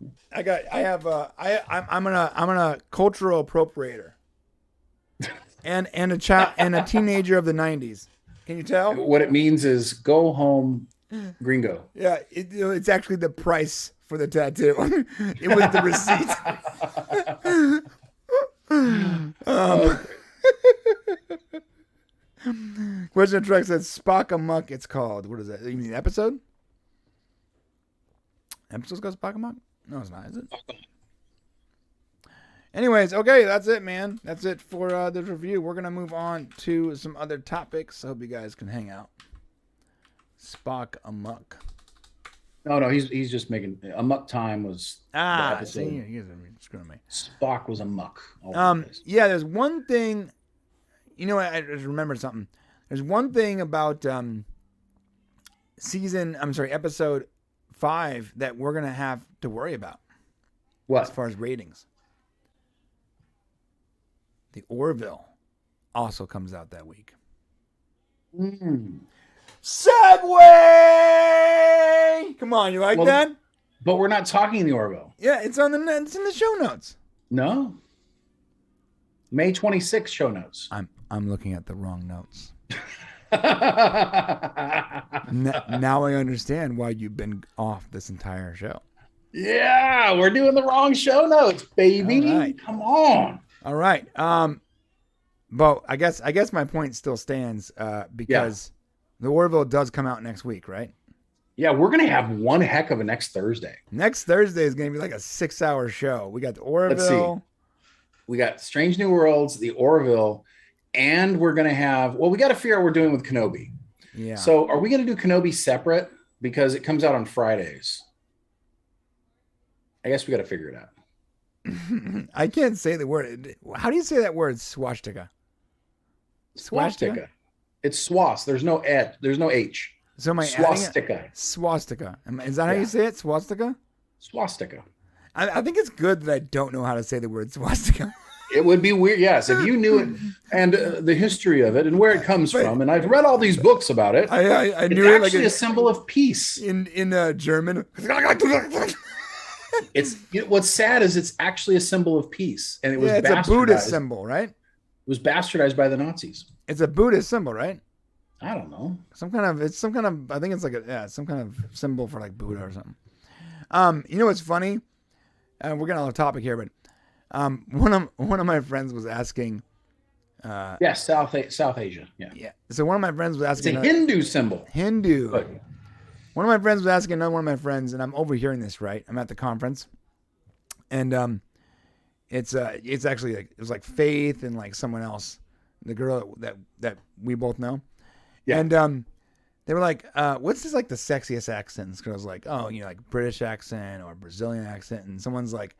I'm a cultural appropriator. and a teenager of the 90s. Can you tell? What it means is go home, gringo. Yeah, it's actually the price for the tattoo. It was the receipt. Question Truck says Spock Amok. It's called. What is that? You mean the episode? Episode's called Spock Amok? No, it's not. Is it? Anyways, okay, that's it, man. That's it for this review. We're gonna move on to some other topics. I hope you guys can hang out. Spock Amok. No, he's just making Amok Time was the episode. See, he's screwing me. Spock was Amok. Yeah, there's one thing. You know, I just remembered something. There's one thing about episode 5 that we're gonna have to worry about. What? As far as ratings? The Orville also comes out that week. Segway! Come on, you like that? But we're not talking the Orville. Yeah, it's in the show notes. No. May 26th show notes. I'm looking at the wrong notes. Now I understand why you've been off this entire show. Yeah, we're doing the wrong show notes, baby. Right. Come on. All right. But I guess my point still stands because the Orville does come out next week, right? Yeah, we're gonna have one heck of a next Thursday. Next Thursday is gonna be like a 6-hour show. We got the Orville. Let's see. We got Strange New Worlds, the Orville, and we're gonna have. Well, we got to figure out what we're doing with Kenobi. Yeah. So, are we gonna do Kenobi separate because it comes out on Fridays? I guess we got to figure it out. I can't say the word. How do you say that word? Swastika. Swastika. It's swas. There's no ed. There's no H. So am I swastika. Swastika. Is that how you say it? Swastika? Swastika. I think it's good that I don't know how to say the word swastika. It would be weird, yes, if you knew it and the history of it and where it comes from. And I've read all these books about it. I knew it's it actually like a symbol of peace. In German. What's sad is it's actually a symbol of peace, and it was it's a Buddhist symbol, right? It was bastardized by the Nazis. It's a Buddhist symbol, right? I don't know. Some kind of I think it's like some kind of symbol for like Buddha or something. You know what's funny? We're getting off topic here, but one of my friends was asking. Yes, South Asia. Yeah. So one of my friends was asking. It's a Hindu symbol. Hindu. But, one of my friends was asking another one of my friends, and I'm overhearing this, right? I'm at the conference, and it's actually like it was like Faith and like someone else, the girl that we both know, and they were like, "What's this like the sexiest accent?" This girl's like, "Oh, like British accent or Brazilian accent," and someone's like,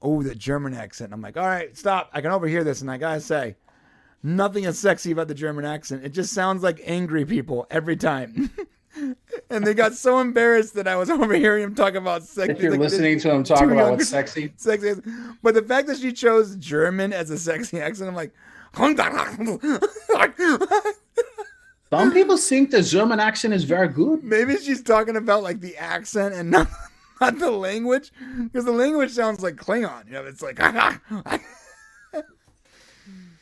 "Oh, the German accent." I'm like, "All right, stop! I can overhear this, and I gotta say, nothing is sexy about the German accent. It just sounds like angry people every time." And they got so embarrassed that I was overhearing him talk about sex. If you're listening to him talk about what's sexy. But the fact that she chose German as a sexy accent, I'm like, some people think the German accent is very good. Maybe she's talking about like the accent and not the language, because the language sounds like Klingon. It's like.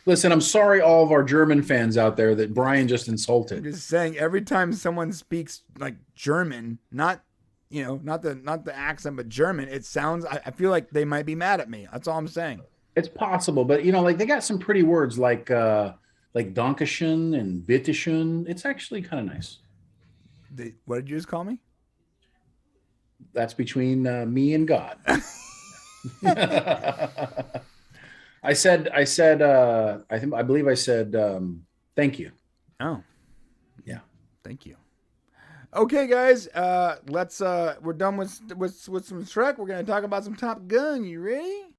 Listen, I'm sorry, all of our German fans out there that Brian just insulted. I'm just saying, every time someone speaks like German, not the accent, but German, it sounds. I feel like they might be mad at me. That's all I'm saying. It's possible, but like they got some pretty words like Dankeschön and Bitteschön. It's actually kind of nice. What did you just call me? That's between me and God. I believe I said, thank you. Oh, yeah. Thank you. Okay, guys, we're done with some Shrek. We're going to talk about some Top Gun. You ready?